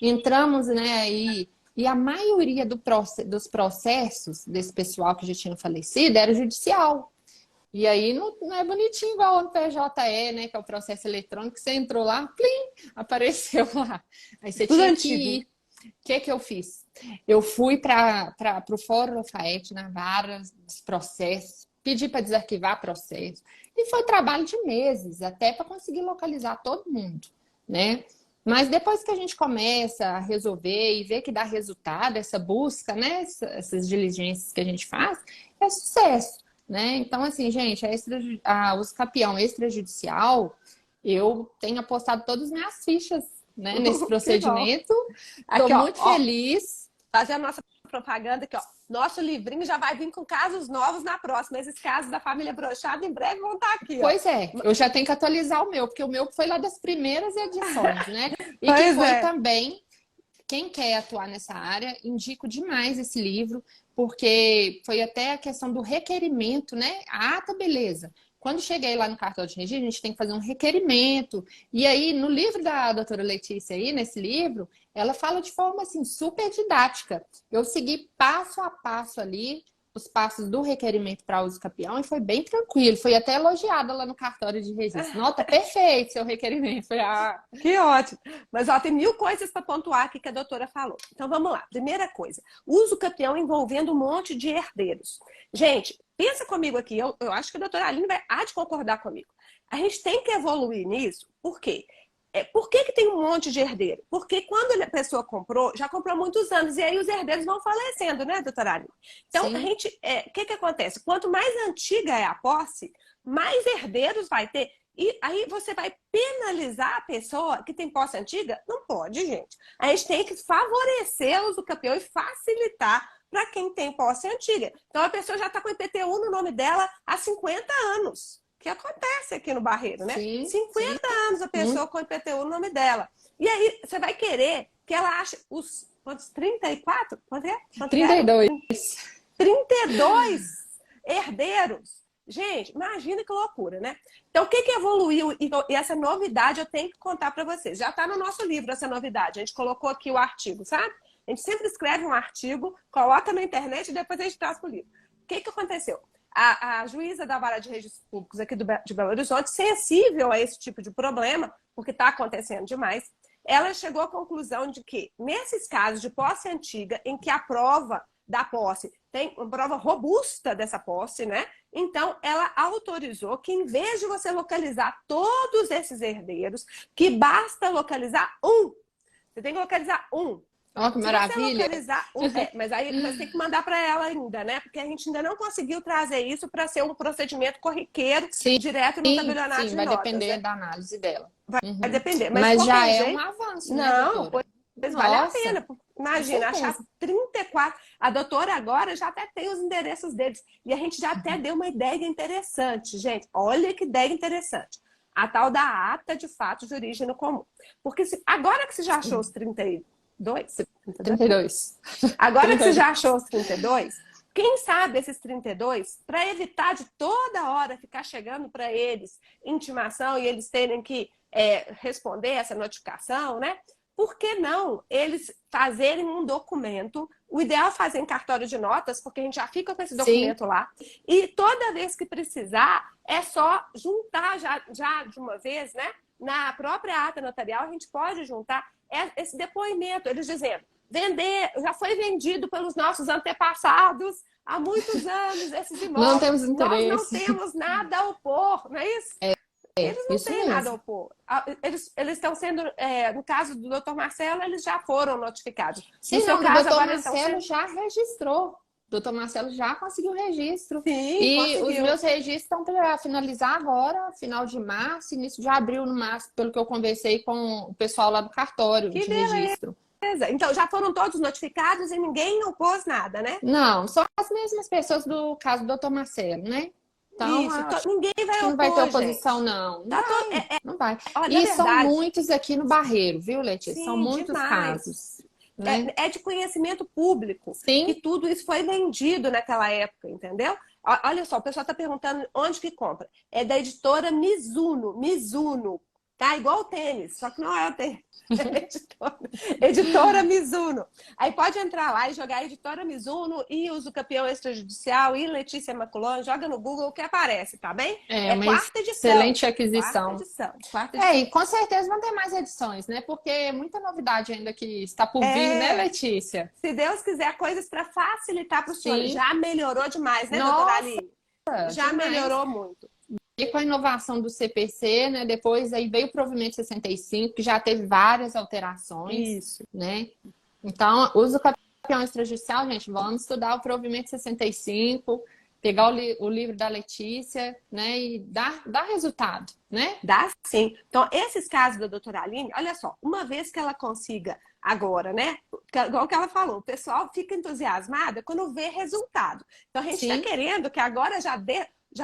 Entramos, né, aí. E a maioria dos processos desse pessoal que já tinha falecido era judicial. E aí não é bonitinho igual o PJE, né? Que é o processo eletrônico, que você entrou lá, plim, apareceu lá. Aí você Tudo tinha que antigo. ir. O que eu fiz? Eu fui para o Fórum Lafayette, na vara dos processos, pedi para desarquivar processo. E foi trabalho de meses, até para conseguir localizar todo mundo, né? Mas depois que a gente começa a resolver e ver que dá resultado, essa busca, né? Essas diligências que a gente faz, é sucesso, né? Então, assim, gente, os campeão extrajudicial, Eu tenho apostado todas as minhas fichas, né, nesse procedimento. Aqui, Estou muito feliz. Fazendo nossa propaganda aqui, ó. Nosso livrinho já vai vir com casos novos na próxima. Esses casos da família Brochado em breve vão estar aqui, ó. Pois é, eu já tenho que atualizar o meu, porque o meu foi lá das primeiras edições, né? E Pois que foi é. também, quem quer atuar nessa área, indico demais esse livro, porque foi até a questão do requerimento, né? Ah, tá, beleza. Quando cheguei lá no cartório de registro, a gente tem que fazer um requerimento. E aí, no livro da doutora Letícia aí, nesse livro, ela fala de forma, assim, super didática. Eu segui passo a passo ali, os passos do requerimento para uso capião, e foi bem tranquilo. Foi até elogiada lá no cartório de registro. Nota perfeito seu requerimento. Foi, Que ótimo. Mas ó, tem 1000 coisas para pontuar aqui que a doutora falou. Então vamos lá. Primeira coisa, uso capião envolvendo um monte de herdeiros. Gente, pensa comigo aqui. Eu acho que a doutora Aline há de concordar comigo. A gente tem que evoluir nisso. Por quê? Por que tem um monte de herdeiro? Porque quando a pessoa comprou, já comprou há muitos anos, e aí os herdeiros vão falecendo, né, doutora Aline? Então, sim. a gente, o que acontece? Quanto mais antiga é a posse, mais herdeiros vai ter. E aí você vai penalizar a pessoa que tem posse antiga? Não pode, gente. A gente tem que favorecer o uso capião e facilitar para quem tem posse antiga. Então, a pessoa já está com IPTU no nome dela há 50 anos. Que acontece aqui no Barreiro, né? Sim, 50 anos a pessoa com IPTU no nome dela. E aí você vai querer que ela ache os quantos? 34? Quanto é? 32. 32 herdeiros. Gente, imagina que loucura, né? Então, o que evoluiu? E essa novidade eu tenho que contar para vocês. Já está no nosso livro essa novidade. A gente colocou aqui o artigo, sabe? A gente sempre escreve um artigo, coloca na internet e depois a gente traz para o livro. O que aconteceu? A juíza da Vara de Registros Públicos aqui de Belo Horizonte, sensível a esse tipo de problema, porque está acontecendo demais, ela chegou à conclusão de que, nesses casos de posse antiga, em que a prova da posse tem uma prova robusta dessa posse, né? Então, ela autorizou que, em vez de você localizar todos esses herdeiros, que basta localizar um. Você tem que localizar um. Olha que maravilha. Localizar mas aí você tem que mandar para ela ainda, né? Porque a gente ainda não conseguiu trazer isso para ser um procedimento corriqueiro, Sim, direto no tabelionato de vai notas. depender da análise dela. Vai depender. Mas já é jeito, um avanço, né, não, doutora? pois vale a pena. Imagina, certeza. achar 34. A doutora agora já até tem os endereços deles. E a gente já até deu uma ideia interessante, gente. Olha que ideia interessante. A tal da ata de fato de origem no comum. Porque agora que você já achou os 32, 32. Agora que você já achou os 32, quem sabe esses 32, para evitar de toda hora ficar chegando para eles intimação e eles terem que responder essa notificação, né? Por que não eles fazerem um documento? O ideal é fazer em cartório de notas, porque a gente já fica com esse documento lá. E toda vez que precisar, é só juntar já de uma vez, né? Na própria ata notarial, a gente pode juntar esse depoimento, eles dizendo, já foi vendido pelos nossos antepassados há muitos anos esses imóveis. Não temos interesse. Nós não temos nada a opor, não é isso? Eles não têm nada a opor. Eles estão sendo, no caso do doutor Marcelo, eles já foram notificados. Sim, no o doutor Marcelo já registrou. O doutor Marcelo já conseguiu o registro. Sim, e conseguiu. Os meus registros estão para finalizar agora, final de março, início de abril, no máximo, pelo que eu conversei com o pessoal lá do cartório de registro. Então, já foram todos notificados e ninguém opôs nada, né? Não, só as mesmas pessoas do caso do doutor Marcelo, né? Então, isso, ninguém vai opor, não vai ter oposição, gente. não. Não vai. Olha, E verdade, são muitos aqui no Barreiro, viu, Letícia? Sim, são muitos demais. casos. Né? É de conhecimento público. Sim. E tudo isso foi vendido naquela época, entendeu? Olha só, o pessoal está perguntando onde que compra. É da editora Mizuno. Tá? Igual o tênis, só que não é o tênis. Editora Mizuno. Aí pode entrar lá e jogar Editora Mizuno e Uso Campeão Extrajudicial e Letícia Maculon, joga no Google que aparece, tá bem? É uma quarta edição. Excelente aquisição. Quarta edição. E com certeza vão ter mais edições, né? Porque é muita novidade ainda que está por vir, né, Letícia? Se Deus quiser, coisas para facilitar para os senhores. Já melhorou demais, né, doutora Aline? Já melhorou muito. E com a inovação do CPC, né? Depois aí veio o provimento 65, que já teve várias alterações. Isso. Né? Então, uso campeão extrajudicial, gente, vamos estudar o provimento 65. pegar o livro da Letícia, né, e dar resultado, né? Dá sim. Então, esses casos da doutora Aline, olha só, uma vez que ela consiga agora, né? Igual que ela falou, o pessoal fica entusiasmado quando vê resultado. Então, a gente está Sim, querendo que agora já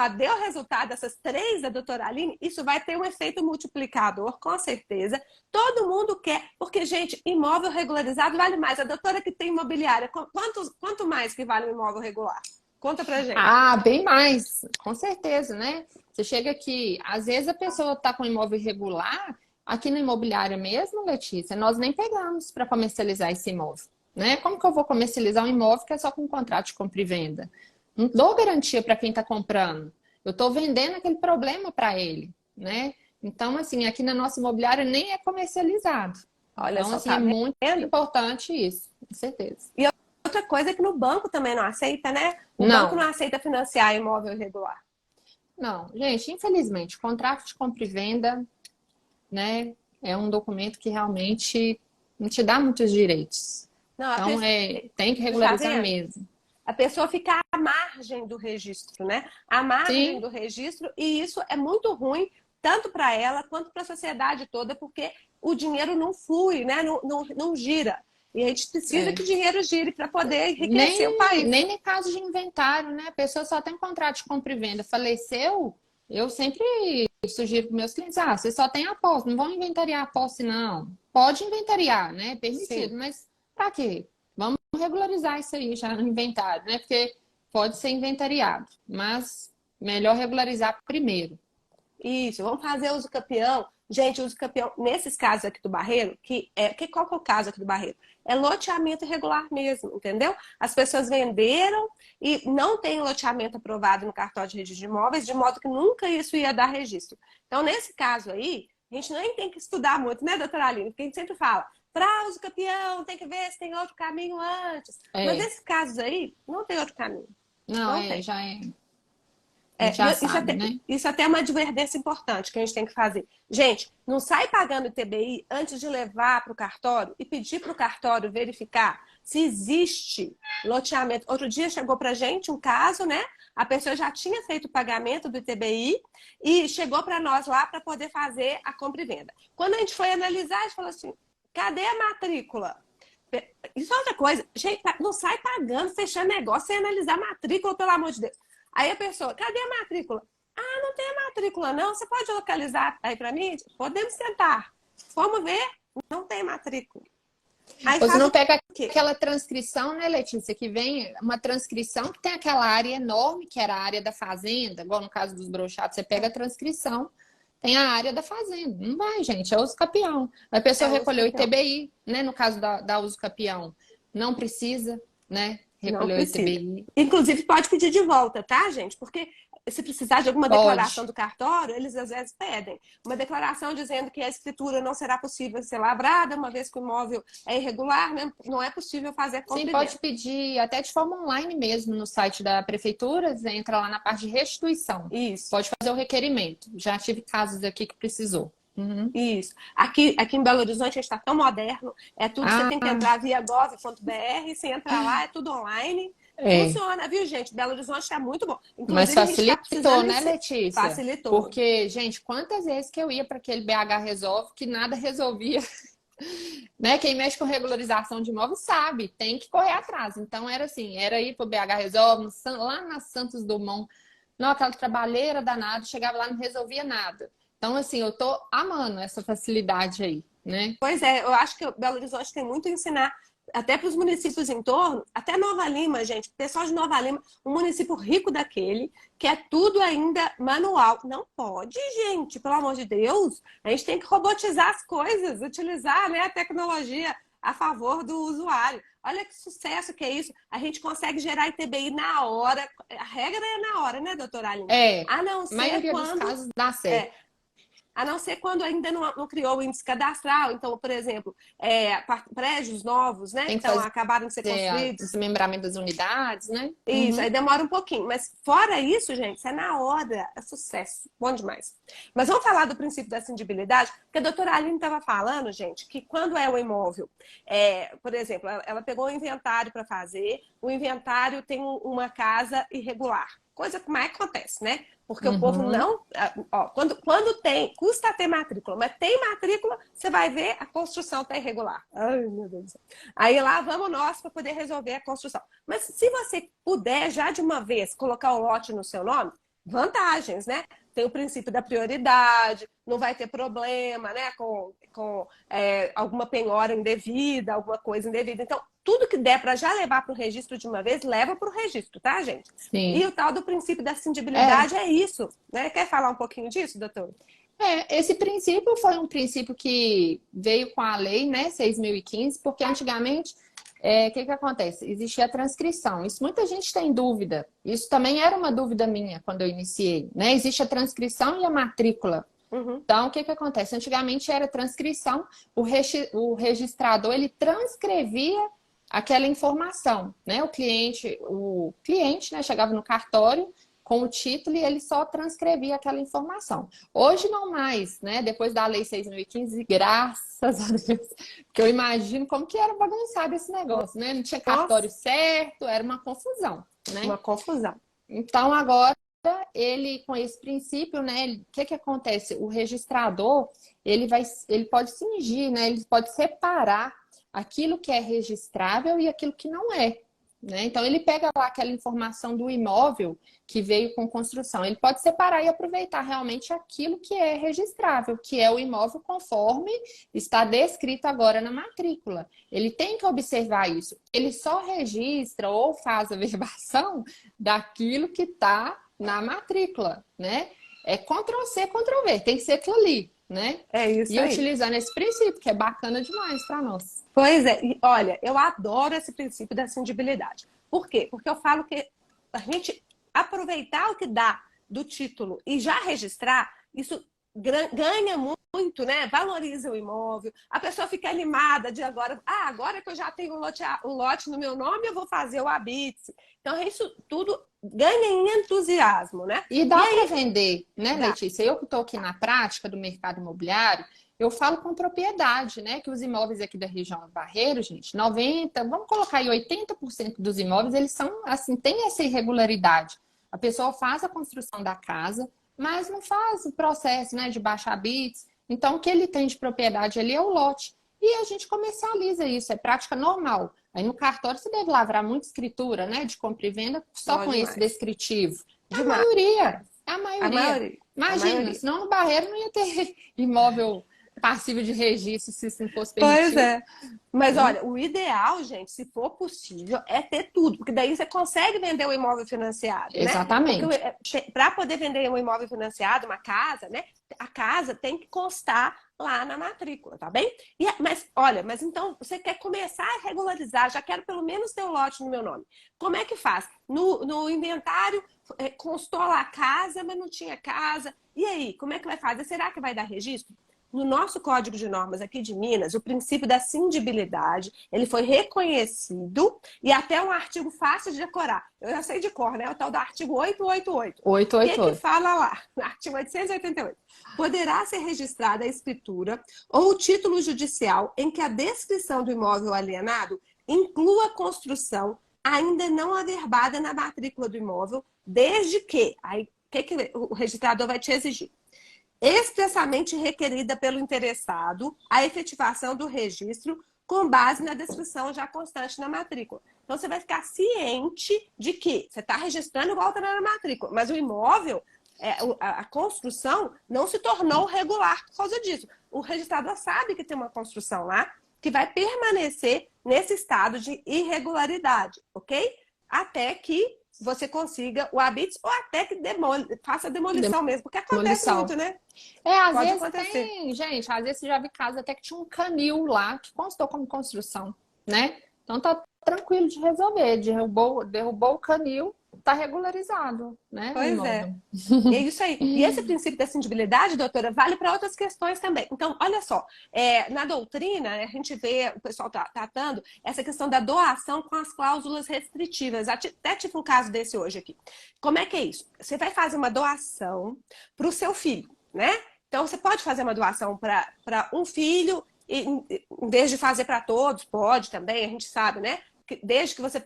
deu resultado essas 3 da doutora Aline, isso vai ter um efeito multiplicador, com certeza. Todo mundo quer, porque, gente, imóvel regularizado vale mais. A doutora que tem imobiliária, quanto mais que vale um imóvel regular? Conta pra gente. ah, bem mais, com certeza, né? Você chega aqui, às vezes a pessoa está com imóvel irregular, aqui na imobiliária mesmo, Letícia, nós nem pegamos para comercializar esse imóvel, né? Como que eu vou comercializar um imóvel que é só com contrato de compra e venda? Não dou garantia para quem está comprando. Eu estou vendendo aquele problema para ele, né? Então, assim, aqui na nossa imobiliária nem é comercializado. Olha Então, só, assim, tá é muito vendo? importante isso, com certeza. E outra coisa é que no banco também não aceita, né? O banco não Não, aceita financiar imóvel irregular. não, gente, infelizmente, contrato de compra e venda, né, é um documento que realmente não te dá muitos direitos. Não, Então, tem que tá regularizar vendo? mesmo. A pessoa fica à margem do registro, né? À margem Sim, do registro, e isso é muito ruim, tanto para ela quanto para a sociedade toda, porque o dinheiro não flui, né? Não gira. E a gente precisa é. que o dinheiro gire para poder enriquecer o Nem país. em caso de inventário, né? A pessoa só tem contrato de compra e venda. Faleceu, eu sempre sugiro para meus clientes, ah, você só tem a posse, não vão inventariar a posse, não. Pode inventariar, né? Sim. Permitido, mas para quê? Vamos regularizar isso aí já no inventário, né? Porque pode ser inventariado, mas melhor regularizar primeiro. Isso, vamos fazer uso campeão. Gente, uso campeão, nesses casos aqui do Barreiro, qual que é o caso aqui do Barreiro? É loteamento irregular mesmo, entendeu? As pessoas venderam e não tem loteamento aprovado no cartório de registro de imóveis, de modo que nunca isso ia dar registro. Então, nesse caso aí, a gente nem tem que estudar muito, né, doutora Aline? Porque a gente sempre fala, para uso campeão, tem que ver se tem outro caminho antes. Mas É, nesses casos aí, não tem outro caminho. não, Não tem. a gente É, já isso, sabe, até, né? isso até é uma advertência importante que a gente tem que fazer. Gente, não sai pagando ITBI antes de levar para o cartório e pedir para o cartório verificar se existe loteamento. Outro dia chegou para a gente um caso, né? A pessoa já tinha feito o pagamento do ITBI e chegou para nós lá para poder fazer a compra e venda. Quando a gente foi analisar, a gente falou assim: cadê a matrícula? Isso é outra coisa. Gente, não sai pagando, fechando negócio sem analisar a matrícula, pelo amor de Deus. Aí a pessoa, cadê a matrícula? Ah, não tem a matrícula, não. Você pode localizar aí para mim? Podemos sentar. Vamos ver? Não tem matrícula. Aí Você faz não o pega quê? aquela transcrição, né, Letícia, que vem uma transcrição que tem aquela área enorme, que era a área da fazenda, igual no caso dos brochados, você pega a transcrição, tem a área da fazenda. Não vai, gente, é uso capião. A pessoa É o uso recolheu o campeão. ITBI, né, no caso da uso capião, não precisa, né, Não recolher o precisa. ITBI. Inclusive, pode pedir de volta, tá, gente? Porque se precisar de alguma declaração Pode. do cartório, eles às vezes pedem. Uma declaração dizendo que a escritura não será possível ser lavrada, uma vez que o imóvel é irregular, né? Não é possível fazer Sim, compra e pode venda. pedir até de forma online mesmo no site da prefeitura, você entra lá na parte de restituição. Isso. Pode fazer o requerimento. Já tive casos aqui que precisou. Uhum. Isso. Aqui em Belo Horizonte a gente está tão moderno, é tudo, você tem que Ah, entrar via gov.br, você entra lá, é tudo online. é. Funciona, viu, gente? Belo Horizonte está muito bom. Mas Inclusive, a gente está facilitou, precisando né, de. Letícia? Facilitou. Porque, gente, quantas vezes que eu ia para aquele BH Resolve que nada resolvia, né? Quem mexe com regularização de imóvel sabe, tem que correr atrás. Então era assim, era ir para o BH Resolve, lá na Santos Dumont, não, aquela trabalheira danada, chegava lá e não resolvia nada. Então, assim, eu tô amando essa facilidade aí, né? Pois é, eu acho que Belo Horizonte tem muito a ensinar, até para os municípios em torno, até Nova Lima, gente. O pessoal de Nova Lima, um município rico daquele, que é tudo ainda manual. Não pode, gente, pelo amor de Deus. A gente tem que robotizar as coisas, utilizar, né, a tecnologia a favor do usuário. Olha que sucesso que é isso. A gente consegue gerar ITBI na hora. A regra é na hora, né, doutora Aline? É, A não a ser maioria dos quando casos dá é, certo. A não ser quando ainda não criou o índice cadastral. Então, por exemplo, prédios novos, né? Tem que Então, fazer acabaram de ser o construídos. desmembramento das unidades, né? Isso, aí demora um pouquinho. Mas fora isso, gente, isso é na hora. É sucesso. Bom demais. Mas vamos falar do princípio da cindibilidade, porque a doutora Aline estava falando, gente, que quando é o imóvel, por exemplo, ela pegou um inventário para fazer, o inventário tem uma casa irregular. Coisa que mais acontece, né? Porque o povo Uhum. não. Ó, quando tem, custa ter matrícula, mas tem matrícula, você vai ver a construção está irregular. Ai, meu Deus do céu. Aí lá vamos nós para poder resolver a construção. Mas se você puder já de uma vez colocar o lote no seu nome, vantagens, né? Tem o princípio da prioridade, não vai ter problema, né? Com alguma penhora indevida, alguma coisa indevida. Então, tudo que der para já levar para o registro de uma vez, leva para o registro, tá, gente? E Sim. o tal do princípio da É, cindibilidade é isso, né? Quer falar um pouquinho disso, doutor? esse princípio foi um princípio que veio com a lei, né, 6.015, porque antigamente, que acontece? Existia a transcrição. Isso muita gente tem dúvida. Isso também era uma dúvida minha quando eu iniciei, né? Existe a transcrição e a matrícula. Uhum. Então, o que acontece? Antigamente era transcrição, o registrador ele transcrevia aquela informação, né? O cliente, né, chegava no cartório com o título e ele só transcrevia aquela informação. Hoje não mais, né? Depois da Lei 6.015, graças a Deus, porque eu imagino como que era bagunçado esse negócio, né? Não tinha cartório Nossa, certo, era uma confusão, né? uma confusão. Então, agora, ele, com esse princípio, né, o que acontece? O registrador, ele pode cingir, né, ele pode separar aquilo que é registrável e aquilo que não é, né? Então, ele pega lá aquela informação do imóvel que veio com construção, ele pode separar e aproveitar realmente aquilo que é registrável, que é o imóvel conforme está descrito agora na matrícula. Ele tem que observar isso. Ele só registra ou faz a verbação daquilo que está na matrícula, né? É Ctrl+C, Ctrl+V, tem que ser aquilo ali, né? É isso E aí. utilizando esse princípio, que é bacana demais para nós. Pois é, e olha, eu adoro esse princípio da cindibilidade. Por quê? Porque eu falo que a gente aproveitar o que dá do título e já registrar, isso ganha muito, né? Valoriza o imóvel, a pessoa fica animada de agora que eu já tenho um lote no meu nome, eu vou fazer o habite. Então, isso tudo ganha em entusiasmo, né? E E dá para aí, vender, né, dá. Letícia? Eu que estou aqui na prática do mercado imobiliário, eu falo com propriedade, né? Que os imóveis aqui da região do Barreiro, gente, 90, vamos colocar aí 80% dos imóveis, eles são assim, tem essa irregularidade. A pessoa faz a construção da casa, mas não faz o processo, né, de baixar bits. Então, o que ele tem de propriedade ali é o lote. E a gente comercializa isso, é prática normal. Aí no cartório você deve lavrar muita escritura, né, de compra e venda só Ó, com esse demais. descritivo. É a Demais. maioria, é a A maioria. maioria. A Imagina, maioria. senão no Barreiro não ia ter imóvel passivo de registro se isso não fosse Pois permitido, é. Mas né? olha, o ideal, gente, se for possível, é ter tudo, porque daí você consegue vender o imóvel financiado, né? Porque Exatamente. para poder vender um imóvel financiado, uma casa, né? A casa tem que constar lá na matrícula, tá bem? Mas olha, mas então você quer começar a regularizar, já quero pelo menos ter o lote no meu nome. Como é que faz? No inventário constou lá a casa, mas não tinha casa. E aí, como é que vai fazer? Será que vai dar registro? No nosso Código de Normas aqui de Minas, o princípio da cindibilidade, ele foi reconhecido e até um artigo fácil de decorar. Eu já sei de cor, né? O tal do artigo 888. O que 888. fala lá? No artigo 888. Poderá ser registrada a escritura ou o título judicial em que a descrição do imóvel alienado inclua a construção ainda não averbada na matrícula do imóvel, desde que, aí, que o registrador vai te exigir? Expressamente requerida pelo interessado a efetivação do registro com base na descrição já constante na matrícula. Então, você vai ficar ciente de que você está registrando igual está na matrícula, mas o imóvel, a construção, não se tornou regular por causa disso. O registrador sabe que tem uma construção lá que vai permanecer nesse estado de irregularidade, ok? Até que você consiga o habite ou até que faça a demolição mesmo, porque acontece muito, Demolição. né? Às Pode vezes acontecer. tem, gente, às vezes você já vi casa até que tinha um canil lá que constou como construção, né? Então tá tranquilo de resolver. Derrubou o canil, tá regularizado, né, o Pois é. imóvel. E é isso aí. E esse princípio da cindibilidade, doutora, vale para outras questões também. Então, olha só, na doutrina, a gente vê o pessoal tratando essa questão da doação com as cláusulas restritivas. Até tive um caso desse hoje aqui. Como é que é isso? Você vai fazer uma doação para o seu filho, né? Então, você pode fazer uma doação para um filho, e, em vez de fazer para todos, pode também, a gente sabe, né? Desde que você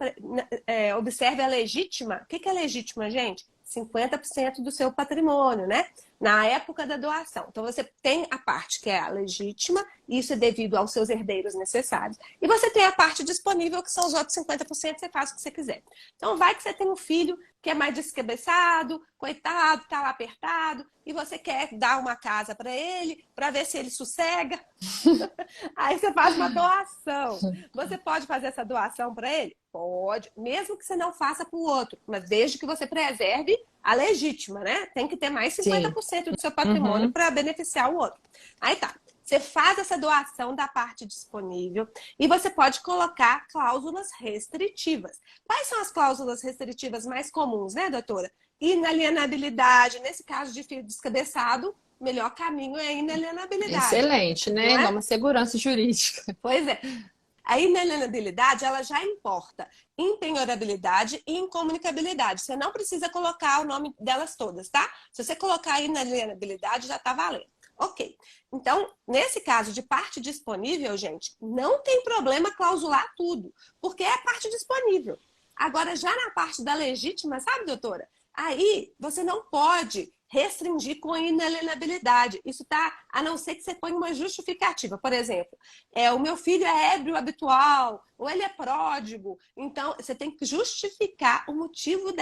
observe a legítima. O que é legítima, gente? 50% do seu patrimônio, né? Na época da doação. Então, você tem a parte que é a legítima, isso é devido aos seus herdeiros necessários. E você tem a parte disponível, que são os outros 50%, você faz o que você quiser. Então, vai que você tem um filho que é mais descabeçado, coitado, tá lá apertado, e você quer dar uma casa para ele, para ver se ele sossega. Aí você faz uma doação. Você pode fazer essa doação para ele? Pode, mesmo que você não faça para o outro, mas desde que você preserve a legítima, né? Tem que ter mais Sim. 50% do seu patrimônio Uhum. para beneficiar o outro. Aí tá. Você faz essa doação da parte disponível e você pode colocar cláusulas restritivas. Quais são as cláusulas restritivas mais comuns, né, doutora? Inalienabilidade, nesse caso de filho descabeçado, o melhor caminho é a inalienabilidade, Excelente, não né? Dá é? uma segurança jurídica. Pois é. A inalienabilidade, ela já importa impenhorabilidade e incomunicabilidade. Você não precisa colocar o nome delas todas, tá? Se você colocar a inalienabilidade, já tá valendo. Ok. Então, nesse caso de parte disponível, gente, não tem problema clausular tudo, porque é parte disponível. Agora, já na parte da legítima, sabe, doutora? Aí, você não pode restringir com inalienabilidade. Isso tá, a não ser que você ponha uma justificativa. Por exemplo, o meu filho é ébrio habitual, ou ele é pródigo. Então, você tem que justificar o motivo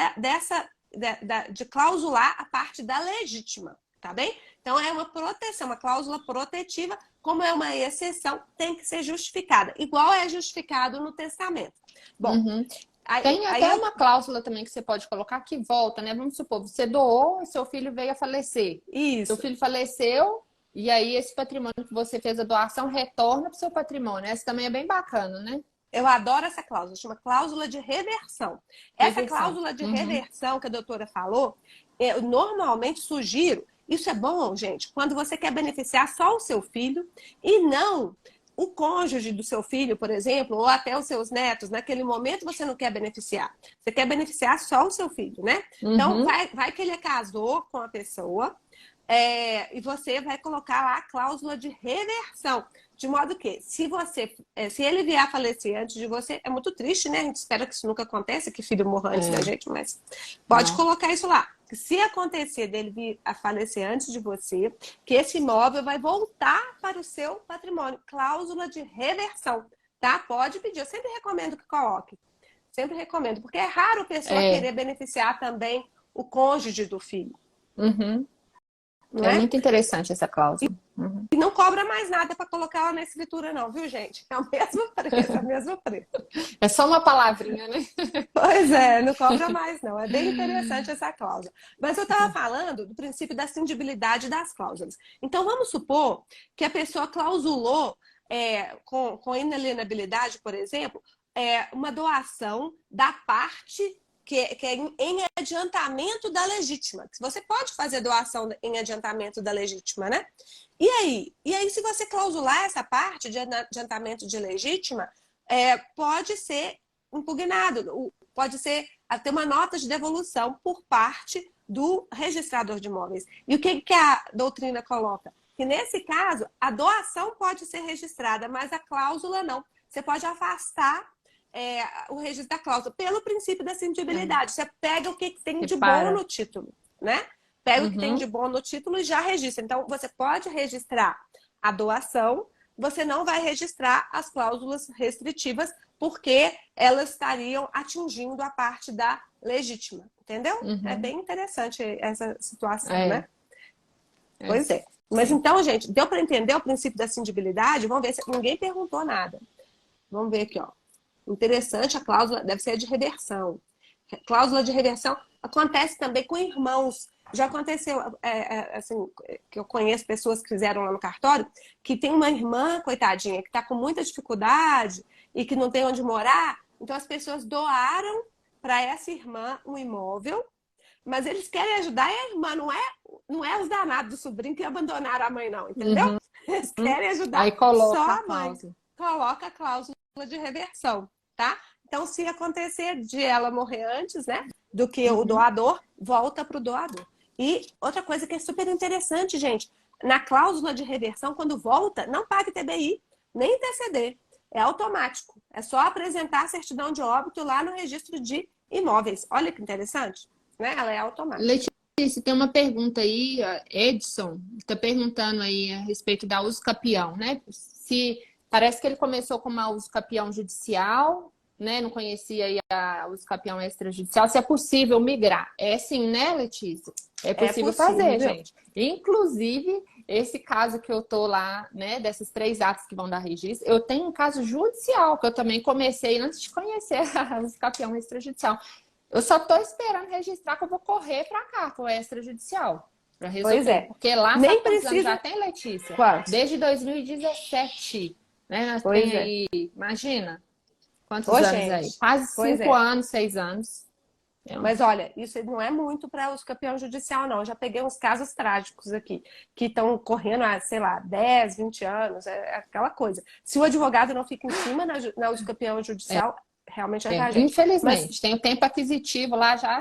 de clausular a parte da legítima, tá bem? Então, é uma proteção, uma cláusula protetiva, como é uma exceção, tem que ser justificada, igual é justificado no testamento. Bom, Uhum. aí, Tem aí até eu. uma cláusula também que você pode colocar que volta, né? Vamos supor, você doou e seu filho veio a falecer. Seu Isso. filho faleceu e aí esse patrimônio que você fez a doação retorna para o seu patrimônio. Essa também é bem bacana, né? Eu adoro essa cláusula, chama cláusula de reversão. Essa Reversão. cláusula de Uhum. reversão que a doutora falou, eu normalmente sugiro, isso é bom, gente, quando você quer beneficiar só o seu filho e não o cônjuge do seu filho, por exemplo, ou até os seus netos, naquele momento você não quer beneficiar. Você quer beneficiar só o seu filho, né? Então, Uhum. vai que ele casou com a pessoa, e você vai colocar lá a cláusula de reversão. De modo que, se ele vier a falecer antes de você, é muito triste, né? A gente espera que isso nunca aconteça, que filho morra antes da É, gente, mas pode não. colocar isso lá. Se acontecer dele vir a falecer antes de você, que esse imóvel vai voltar para o seu patrimônio. Cláusula de reversão, tá? Pode pedir. Eu sempre recomendo que coloque. Sempre recomendo, porque é raro a pessoa É. querer beneficiar também o cônjuge do filho, Uhum. não É é? muito interessante essa cláusula. Uhum. E não cobra mais nada para colocar ela na escritura, não, viu, gente? É o mesmo preço, é o mesmo preço. É só uma palavrinha, né? Pois é, não cobra mais, não. É bem interessante essa cláusula. Mas eu estava falando do princípio da cindibilidade das cláusulas. Então, vamos supor que a pessoa clausulou com inalienabilidade, por exemplo, uma doação da parte que é em adiantamento da legítima. Você pode fazer doação em adiantamento da legítima, né? E aí? E aí, se você clausular essa parte de adiantamento de legítima, pode ser impugnado, pode ser até uma nota de devolução por parte do registrador de imóveis. E o que a doutrina coloca? Que nesse caso, a doação pode ser registrada, mas a cláusula não. Você pode afastar o registro da cláusula pelo princípio da É. cindibilidade. Você pega o que tem de bom Repara. no título, né? Pega o que tem de Uhum. bom no título e já registra. Então, você pode registrar a doação, você não vai registrar as cláusulas restritivas, porque elas estariam atingindo a parte da legítima, entendeu? É Uhum. bem interessante essa situação, É. né? É. Pois é. Mas Sim. então, gente, deu para entender o princípio da cindibilidade? Vamos ver se ninguém perguntou nada. Vamos ver aqui, ó. Interessante, a cláusula deve ser de reversão. Cláusula de reversão acontece também com irmãos. Já aconteceu, assim, que eu conheço pessoas que fizeram lá no cartório, que tem uma irmã, coitadinha, que está com muita dificuldade e que não tem onde morar. Então, as pessoas doaram para essa irmã um imóvel, mas eles querem ajudar e a irmã não é os danados do sobrinho que abandonaram a mãe, não, entendeu? Uhum. Eles querem Aí ajudar só coloca a a mãe. cláusula. Coloca a cláusula de reversão, tá? Então, se acontecer de ela morrer antes, né, do que o Uhum. doador, volta para o doador. E outra coisa que é super interessante, gente, na cláusula de reversão, quando volta, não paga TBI, nem TCD. É automático. É só apresentar a certidão de óbito lá no registro de imóveis. Olha que interessante, né? Ela é automática. Letícia, tem uma pergunta aí, a Edson está perguntando aí a respeito da uso capião, né? Se parece que ele começou com uma uso capião judicial, né? Não conhecia aí a uso capião extrajudicial. Se é possível migrar? É sim, né, Letícia? É É possível fazer, possível. gente. Inclusive, esse caso que eu tô lá, né, desses 3 atos que vão dar registro, eu tenho um caso judicial que eu também comecei antes de conhecer a uso capião extrajudicial. Eu só estou esperando registrar que eu vou correr para cá, com o extrajudicial, para Pois resolver. é. Porque lá, Nem sabe quantos anos já precisa. tem, Letícia? Quantos? Desde 2017. Né? Nós Pois tem é. aí, imagina, quantos Ô, anos aí? gente. Quase Pois 5 é. anos, 6 anos. Mas olha, isso não é muito para uso campeão judicial, não. Eu já peguei uns casos trágicos aqui, que estão correndo há, sei lá, 10, 20 anos, é aquela coisa. Se o advogado não fica em cima na uso campeão judicial, realmente é tragédia. Mas Infelizmente, tem o tempo aquisitivo lá já,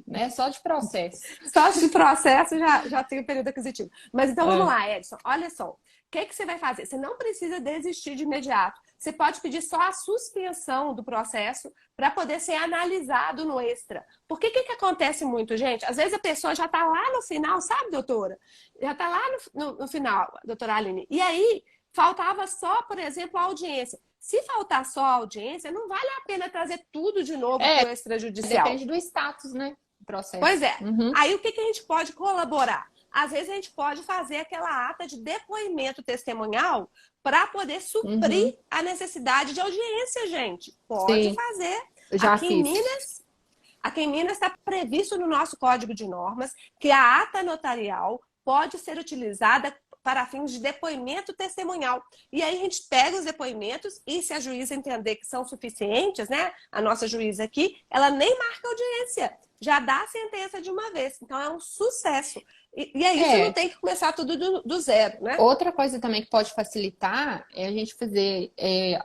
né? Só de processo. só de processo já tem o período aquisitivo. Mas então vamos É. lá, Edson. Olha só. O que você vai fazer? Você não precisa desistir de imediato. Você pode pedir só a suspensão do processo para poder ser analisado no extra. Porque que acontece muito, gente? Às vezes a pessoa já está lá no final, sabe, doutora? Já está lá no final, doutora Aline. E aí, faltava só, por exemplo, a audiência. Se faltar só a audiência, não vale a pena trazer tudo de novo para o extrajudicial. Depende do status, né? Do Pois processo. é. Uhum. Aí o que a gente pode colaborar? Às vezes a gente pode fazer aquela ata de depoimento testemunhal para poder suprir Uhum. a necessidade de audiência, gente. Pode Sim, fazer. eu já Aqui em fiz. Minas, aqui em Minas está previsto no nosso Código de Normas que a ata notarial pode ser utilizada para fins de depoimento testemunhal. E aí a gente pega os depoimentos e se a juíza entender que são suficientes, né? A nossa juíza aqui, ela nem marca audiência, já dá a sentença de uma vez. Então é um sucesso. E aí você não É. tem que começar tudo do zero, né? Outra coisa também que pode facilitar é a gente fazer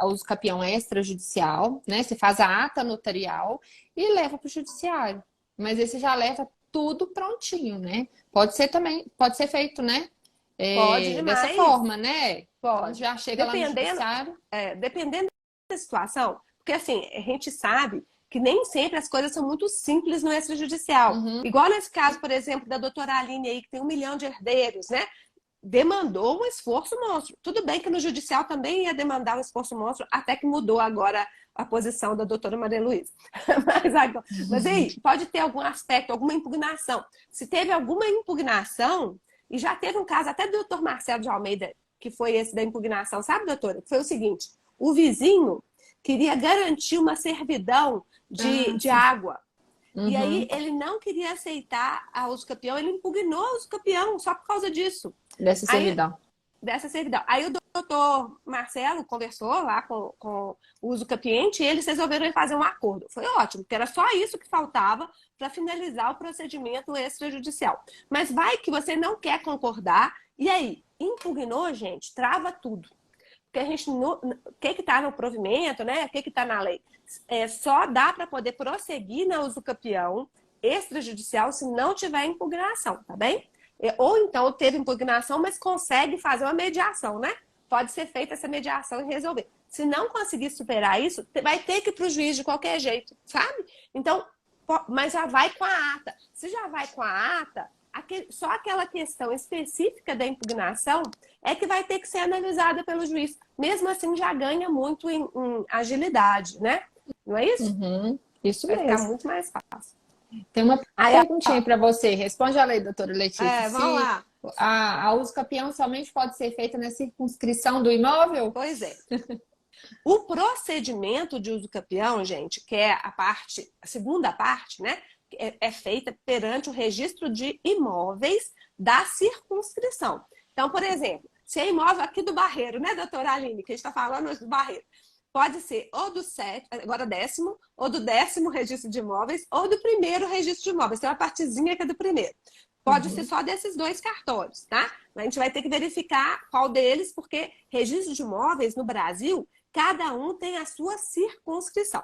a uso capião extrajudicial, né? Você faz a ata notarial e leva para o judiciário. Mas aí você já leva tudo prontinho, né? Pode ser também, pode ser feito, né? Pode Dessa demais. forma, né? Então Pode. já chega lá no Dependendo, judiciário. dependendo da situação, porque assim, a gente sabe que nem sempre as coisas são muito simples no extrajudicial. Uhum, Igual nesse caso, por exemplo, da doutora Aline aí, que tem 1 milhão de herdeiros, né? Demandou um esforço monstro. Tudo bem que no judicial também ia demandar um esforço monstro, até que mudou agora a posição da doutora Maria Luísa. Mas aí, pode ter algum aspecto, alguma impugnação. Se teve alguma impugnação, e já teve um caso até do doutor Marcelo de Almeida, que foi esse da impugnação, sabe, doutora? Que foi o seguinte: o vizinho queria garantir uma servidão Ah, de sim. água. E aí Uhum. ele não queria aceitar a uso capião, ele impugnou a uso capião só por causa disso. Dessa Aí, servidão. dessa servidão. Aí o doutor Marcelo conversou lá com o uso capiente e eles resolveram fazer um acordo. Foi ótimo, porque era só isso que faltava para finalizar o procedimento extrajudicial. Mas vai que você não quer concordar, e aí, impugnou, gente, trava tudo. Porque a gente, o que está no provimento, né? O que está na lei? Só dá para poder prosseguir na usucapião extrajudicial se não tiver impugnação, tá bem? Ou então teve impugnação, mas consegue fazer uma mediação, né? Pode ser feita essa mediação e resolver. Se não conseguir superar isso, vai ter que ir para o juiz de qualquer jeito, sabe? Então, mas já vai com a ata. Se já vai com a ata, só aquela questão específica da impugnação é que vai ter que ser analisada pelo juiz. Mesmo assim, já ganha muito em agilidade, né? Não é isso? Uhum. Isso Vai ficar mesmo. muito mais fácil. Tem uma Aí, perguntinha para você. Responde a lei, doutora Letícia. vamos Se lá. a uso capião somente pode ser feita na circunscrição do imóvel? Pois é. O procedimento de uso capião, gente, que é a segunda parte, né? É feita perante o registro de imóveis da circunscrição. Então, por exemplo, se é imóvel aqui do Barreiro, né, doutora Aline, que a gente está falando hoje do Barreiro. Pode ser ou do sétimo, agora 10º, ou do 10º registro de imóveis, ou do primeiro registro de imóveis. Tem uma partezinha que é do primeiro. Pode ser só desses 2 cartórios, tá? A gente vai ter que verificar qual deles, porque registro de imóveis no Brasil, cada um tem a sua circunscrição.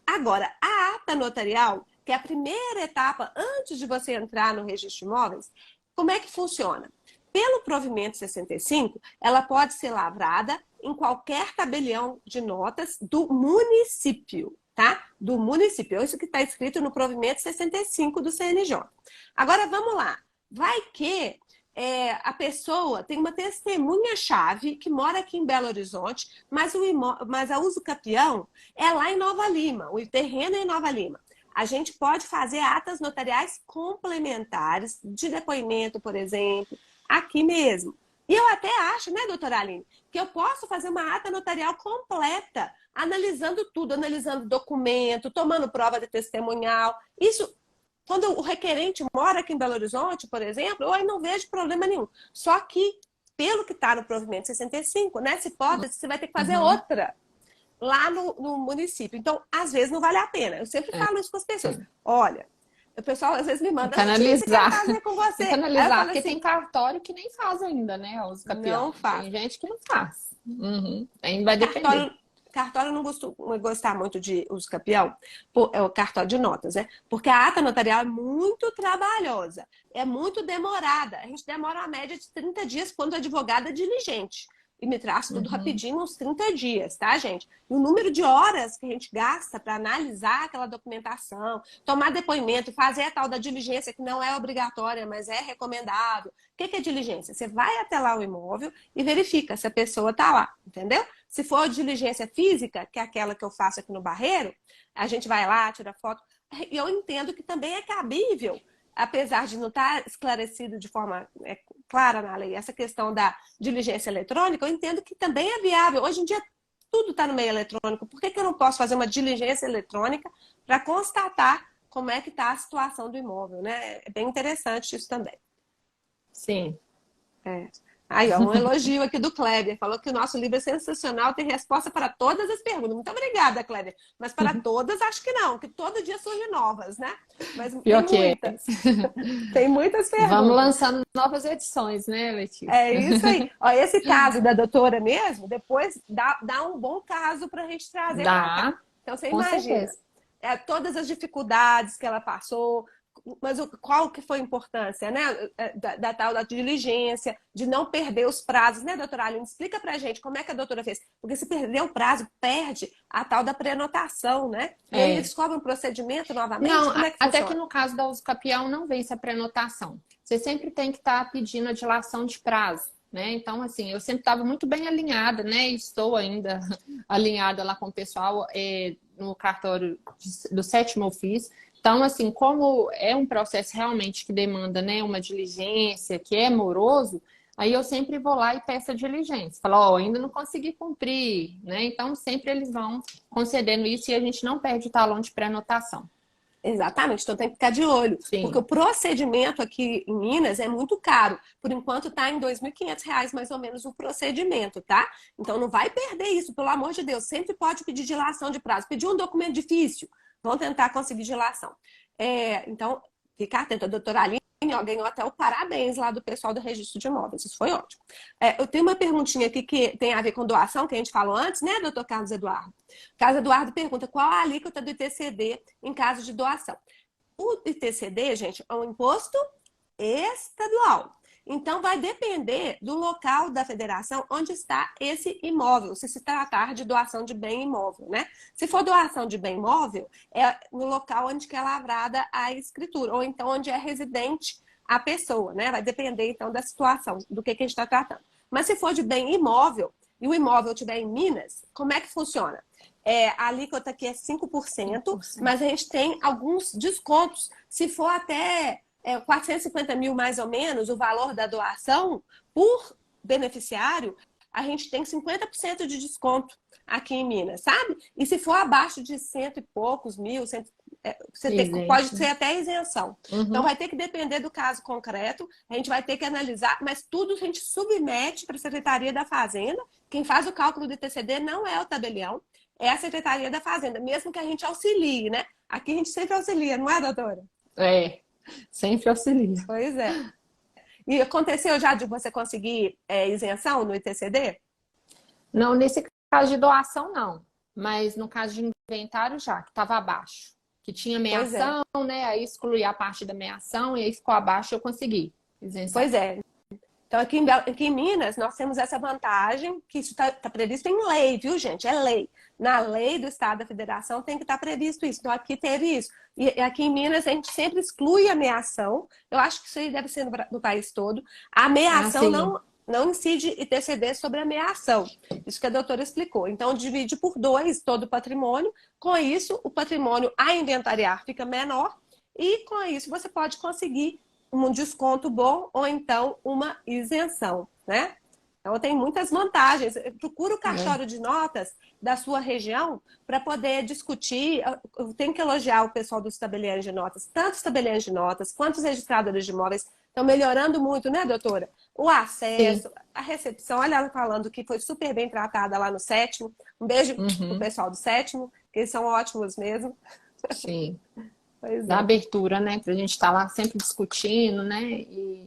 Agora, a ata notarial, que é a primeira etapa antes de você entrar no registro de imóveis, como é que funciona? Pelo provimento 65, ela pode ser lavrada em qualquer tabelião de notas do município, tá? Do município. Isso que está escrito no provimento 65 do CNJ. Agora, vamos lá. Vai que a pessoa tem uma testemunha-chave que mora aqui em Belo Horizonte, mas a uso capião é lá em Nova Lima, o terreno é em Nova Lima. A gente pode fazer atas notariais complementares de depoimento, por exemplo, aqui mesmo. E eu até acho, né, doutora Aline, que eu posso fazer uma ata notarial completa, analisando tudo, analisando documento, tomando prova de testemunhal. Isso, quando o requerente mora aqui em Belo Horizonte, por exemplo, eu aí não vejo problema nenhum. Só que, pelo que está no provimento 65, nessa hipótese, você vai ter que fazer outra lá no município. Então, às vezes, não vale a pena. Eu sempre falo isso com as pessoas. Olha, o pessoal às vezes me manda notícia que quer fazer com você. Tem que analisar, porque assim, tem cartório que nem faz ainda, né? Os capião. Não faz. Tem gente que não faz. Vai depender. Cartório não costuma gostar muito de uso capião, é o cartório de notas, né? Porque a ata notarial é muito trabalhosa, é muito demorada. A gente demora uma média de 30 dias quando o advogado é diligente. E me traz tudo rapidinho, uns 30 dias, tá, gente? E o número de horas que a gente gasta para analisar aquela documentação, tomar depoimento, fazer a tal da diligência, que não é obrigatória, mas é recomendável. O que é diligência? Você vai até lá o imóvel e verifica se a pessoa está lá, entendeu? Se for diligência física, que é aquela que eu faço aqui no Barreiro, a gente vai lá, tira foto. E eu entendo que também é cabível, apesar de não estar esclarecido de forma clara na lei, essa questão da diligência eletrônica, eu entendo que também é viável. Hoje em dia, tudo está no meio eletrônico. Por que eu não posso fazer uma diligência eletrônica para constatar como é que está a situação do imóvel, né? É bem interessante isso também. Sim. Aí, ó, um elogio aqui do Kleber. Falou que o nosso livro é sensacional, tem resposta para todas as perguntas. Muito obrigada, Kleber. Mas para todas, acho que não, que todo dia surgem novas, né? Mas tem muitas. Tem muitas perguntas. Vamos lançando novas edições, né, Letícia? É isso aí. Ó, esse caso da doutora mesmo, depois dá um bom caso para a gente trazer para cá. Então, você imagina todas as dificuldades que ela passou, mas qual que foi a importância, né, da tal da diligência, de não perder os prazos, né, doutora Aline? Explica pra gente como é que a doutora fez. Porque se perder o prazo, perde a tal da prenotação, né? E aí eles cobram um procedimento novamente? Não, como é que até funciona? que no caso da uso capião não vence a prenotação. Você sempre tem que estar pedindo a dilação de prazo, né? Então, assim, eu sempre estava muito bem alinhada, né? Estou ainda alinhada lá com o pessoal no cartório do 7º ofício. Então, assim, como é um processo realmente que demanda, né, uma diligência, que é moroso, aí eu sempre vou lá e peço a diligência. Falo, ainda não consegui cumprir, né? Então, sempre eles vão concedendo isso e a gente não perde o talão de pré-anotação. Exatamente, então tem que ficar de olho. Sim. Porque o procedimento aqui em Minas é muito caro. Por enquanto está em R$ 2.500 mais ou menos o procedimento, tá? Então não vai perder isso, pelo amor de Deus. Sempre pode pedir dilação de prazo. Pedir um documento difícil, vão tentar conseguir dilação. Então, fica atento. A doutora Aline ganhou até o parabéns lá do pessoal do registro de imóveis. Isso foi ótimo. Eu tenho uma perguntinha aqui que tem a ver com doação, que a gente falou antes, né, doutor Carlos Eduardo? Carlos Eduardo pergunta qual a alíquota do ITCD em caso de doação. O ITCD, gente, é um imposto estadual. Então, vai depender do local da federação onde está esse imóvel, se tratar de doação de bem imóvel, né? Se for doação de bem imóvel, é no local onde que é lavrada a escritura, ou então onde é residente a pessoa, né? Vai depender, então, da situação, do que a gente está tratando. Mas se for de bem imóvel, e o imóvel estiver em Minas, como é que funciona? A alíquota aqui é 5%, mas a gente tem alguns descontos. Se for até 450 mil, mais ou menos, o valor da doação por beneficiário, a gente tem 50% de desconto aqui em Minas, sabe? E se for abaixo de cento e poucos mil, Pode ser até isenção. Uhum. Então, vai ter que depender do caso concreto, a gente vai ter que analisar, mas tudo a gente submete para a Secretaria da Fazenda. Quem faz o cálculo do ITCD não é o tabelião, é a Secretaria da Fazenda, mesmo que a gente auxilie, né? Aqui a gente sempre auxilia, não é, doutora? Sempre auxilia. Pois é. E aconteceu já de você conseguir isenção no ITCD? Não, nesse caso de doação, não. Mas no caso de inventário já, que estava abaixo. Que tinha meação, né? Aí excluí a parte da meação e aí ficou abaixo eu consegui isenção. Pois é. Então, aqui em Minas, nós temos essa vantagem, que isso está previsto em lei, viu, gente? É lei. Na lei do Estado da Federação tem que estar previsto isso. Então, aqui teve isso. E aqui em Minas, a gente sempre exclui a meação. Eu acho que isso aí deve ser no país todo. A meação não incide ITCD sobre a meação. Isso que a doutora explicou. Então, divide por 2 todo o patrimônio. Com isso, o patrimônio a inventariar fica menor. E com isso, você pode conseguir um desconto bom ou então uma isenção, né? Então tem muitas vantagens. Procura o cartório de notas da sua região para poder discutir. Eu tenho que elogiar o pessoal dos tabeliões de notas, tanto os tabeliões de notas quanto os registradores de imóveis estão melhorando muito, né, doutora? O acesso, a recepção. Olha ela falando que foi super bem tratada lá no 7º. Um beijo pro pessoal do 7º, que eles são ótimos mesmo. Sim. Pois Da é. abertura, né? Pra gente estar lá sempre discutindo, né? E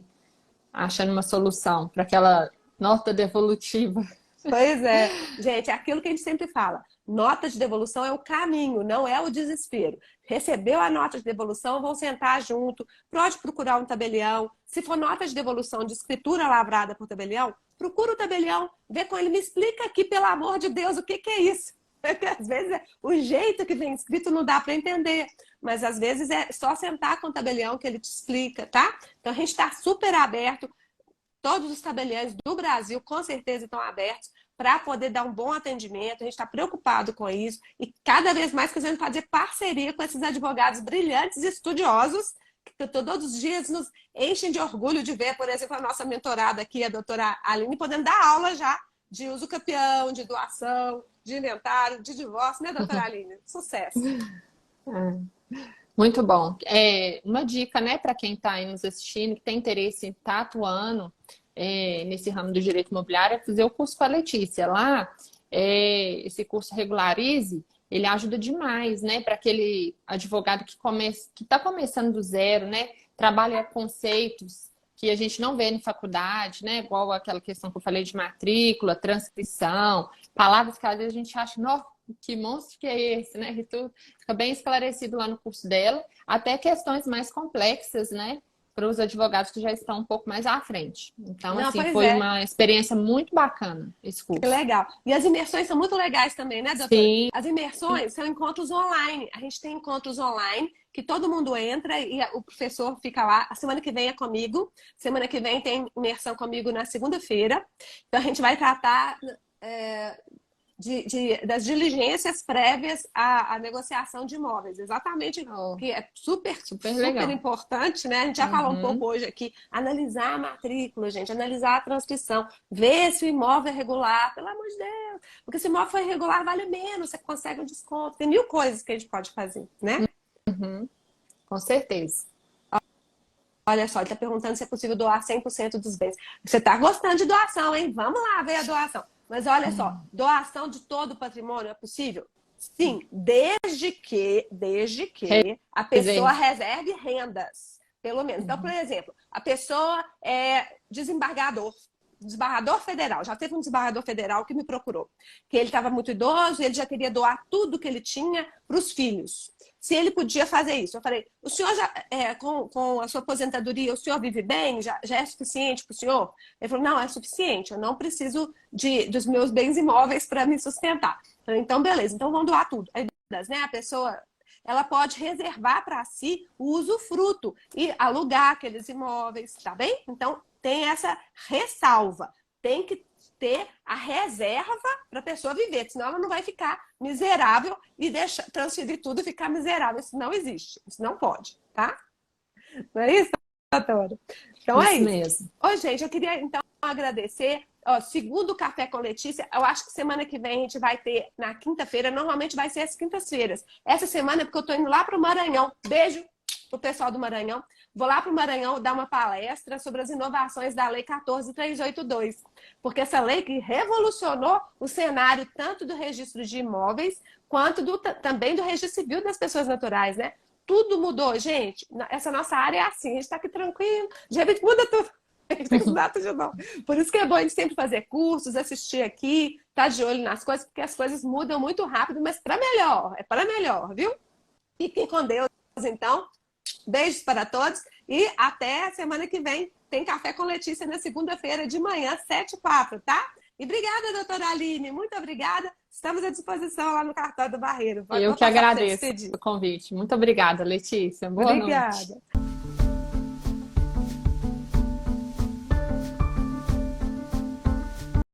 achando uma solução para aquela nota devolutiva. Pois é. Gente, é aquilo que a gente sempre fala. Nota de devolução é o caminho, não é o desespero. Recebeu a nota de devolução, vão sentar junto, pode procurar um tabelião. Se for nota de devolução de escritura lavrada por tabelião, procura o tabelião, vê com ele, me explica aqui, pelo amor de Deus, o que é isso? Porque às vezes o jeito que vem escrito não dá para entender. Mas às vezes é só sentar com o tabelião que ele te explica, tá? Então a gente está super aberto. Todos os tabeliões do Brasil com certeza estão abertos para poder dar um bom atendimento. A gente está preocupado com isso e cada vez mais querendo fazer parceria com esses advogados brilhantes e estudiosos que todos os dias nos enchem de orgulho de ver, por exemplo, a nossa mentorada aqui, a doutora Aline, podendo dar aula já de uso capião, de doação, de inventário, de divórcio, né, doutora Aline? Sucesso! Muito bom. Uma dica, né, para quem está aí nos assistindo, que tem interesse em estar atuando nesse ramo do direito imobiliário, é fazer o curso com a Letícia. Lá, esse curso Regularize, ele ajuda demais, né, para aquele advogado que está começando do zero, né, trabalha conceitos que a gente não vê na faculdade, né, igual aquela questão que eu falei de matrícula, transcrição, palavras que às vezes a gente acha, nossa, que monstro que é esse, né? Que tudo fica bem esclarecido lá no curso dela, até questões mais complexas, né? Para os advogados que já estão um pouco mais à frente. Então, Não, assim, foi uma experiência muito bacana esse curso. Que legal. E as imersões são muito legais também, né, doutora? Sim. As imersões são encontros online. A gente tem encontros online que todo mundo entra e o professor fica lá. A semana que vem é comigo. Semana que vem tem imersão comigo na segunda-feira. Então, a gente vai tratar das diligências prévias à negociação de imóveis. Exatamente, que é super importante, né? A gente já falou um pouco hoje aqui. Analisar a matrícula, gente, analisar a transcrição, ver se o imóvel é regular, pelo amor de Deus. Porque se o imóvel for irregular, vale menos, você consegue um desconto. Tem 1000 coisas que a gente pode fazer, né? Com certeza. Olha só, ele está perguntando se é possível doar 100% dos bens. Você está gostando de doação, hein? Vamos lá ver a doação. Mas olha só, doação de todo o patrimônio é possível? Sim, desde que a pessoa reserve rendas, pelo menos. Então, por exemplo, a pessoa é desembargador federal. Já teve um desembargador federal que me procurou, que ele estava muito idoso e ele já queria doar tudo que ele tinha para os filhos. Se ele podia fazer isso. Eu falei, o senhor já, com a sua aposentadoria, o senhor vive bem? Já é suficiente para o senhor? Ele falou, não, é suficiente, eu não preciso dos meus bens imóveis para me sustentar. Então, beleza, então vamos doar tudo. Aí, né, a pessoa, ela pode reservar para si o usufruto e alugar aqueles imóveis, tá bem? Então, tem essa ressalva. Tem que ter a reserva para a pessoa viver, senão ela não vai ficar miserável e transferir tudo e ficar miserável. Isso não existe, isso não pode, tá? Não é isso, doutora? Então isso é isso mesmo. Ô, gente, eu queria então agradecer Ó, segundo Café com Letícia, eu acho que semana que vem a gente vai ter na quinta-feira, normalmente vai ser as quintas-feiras. Essa semana é porque eu tô indo lá pro Maranhão. Beijo pro pessoal do Maranhão. Vou lá pro Maranhão dar uma palestra sobre as inovações da Lei 14.382. Porque essa lei que revolucionou o cenário tanto do registro de imóveis, quanto também do registro civil das pessoas naturais, né? Tudo mudou, gente. Essa nossa área é assim, a gente tá aqui tranquilo, de repente muda tudo. A gente tem que estudar tudo de novo. Por isso que é bom a gente sempre fazer cursos, assistir aqui, tá de olho nas coisas, porque as coisas mudam muito rápido, mas para melhor, é para melhor, viu? Fiquem com Deus, então. Beijos para todos e até a semana que vem. Tem Café com Letícia na segunda-feira de manhã, 7h04, tá? E obrigada, doutora Aline. Muito obrigada. Estamos à disposição lá no Cartório do Barreiro. Eu que agradeço o convite. Muito obrigada, Letícia. Boa noite. Obrigada.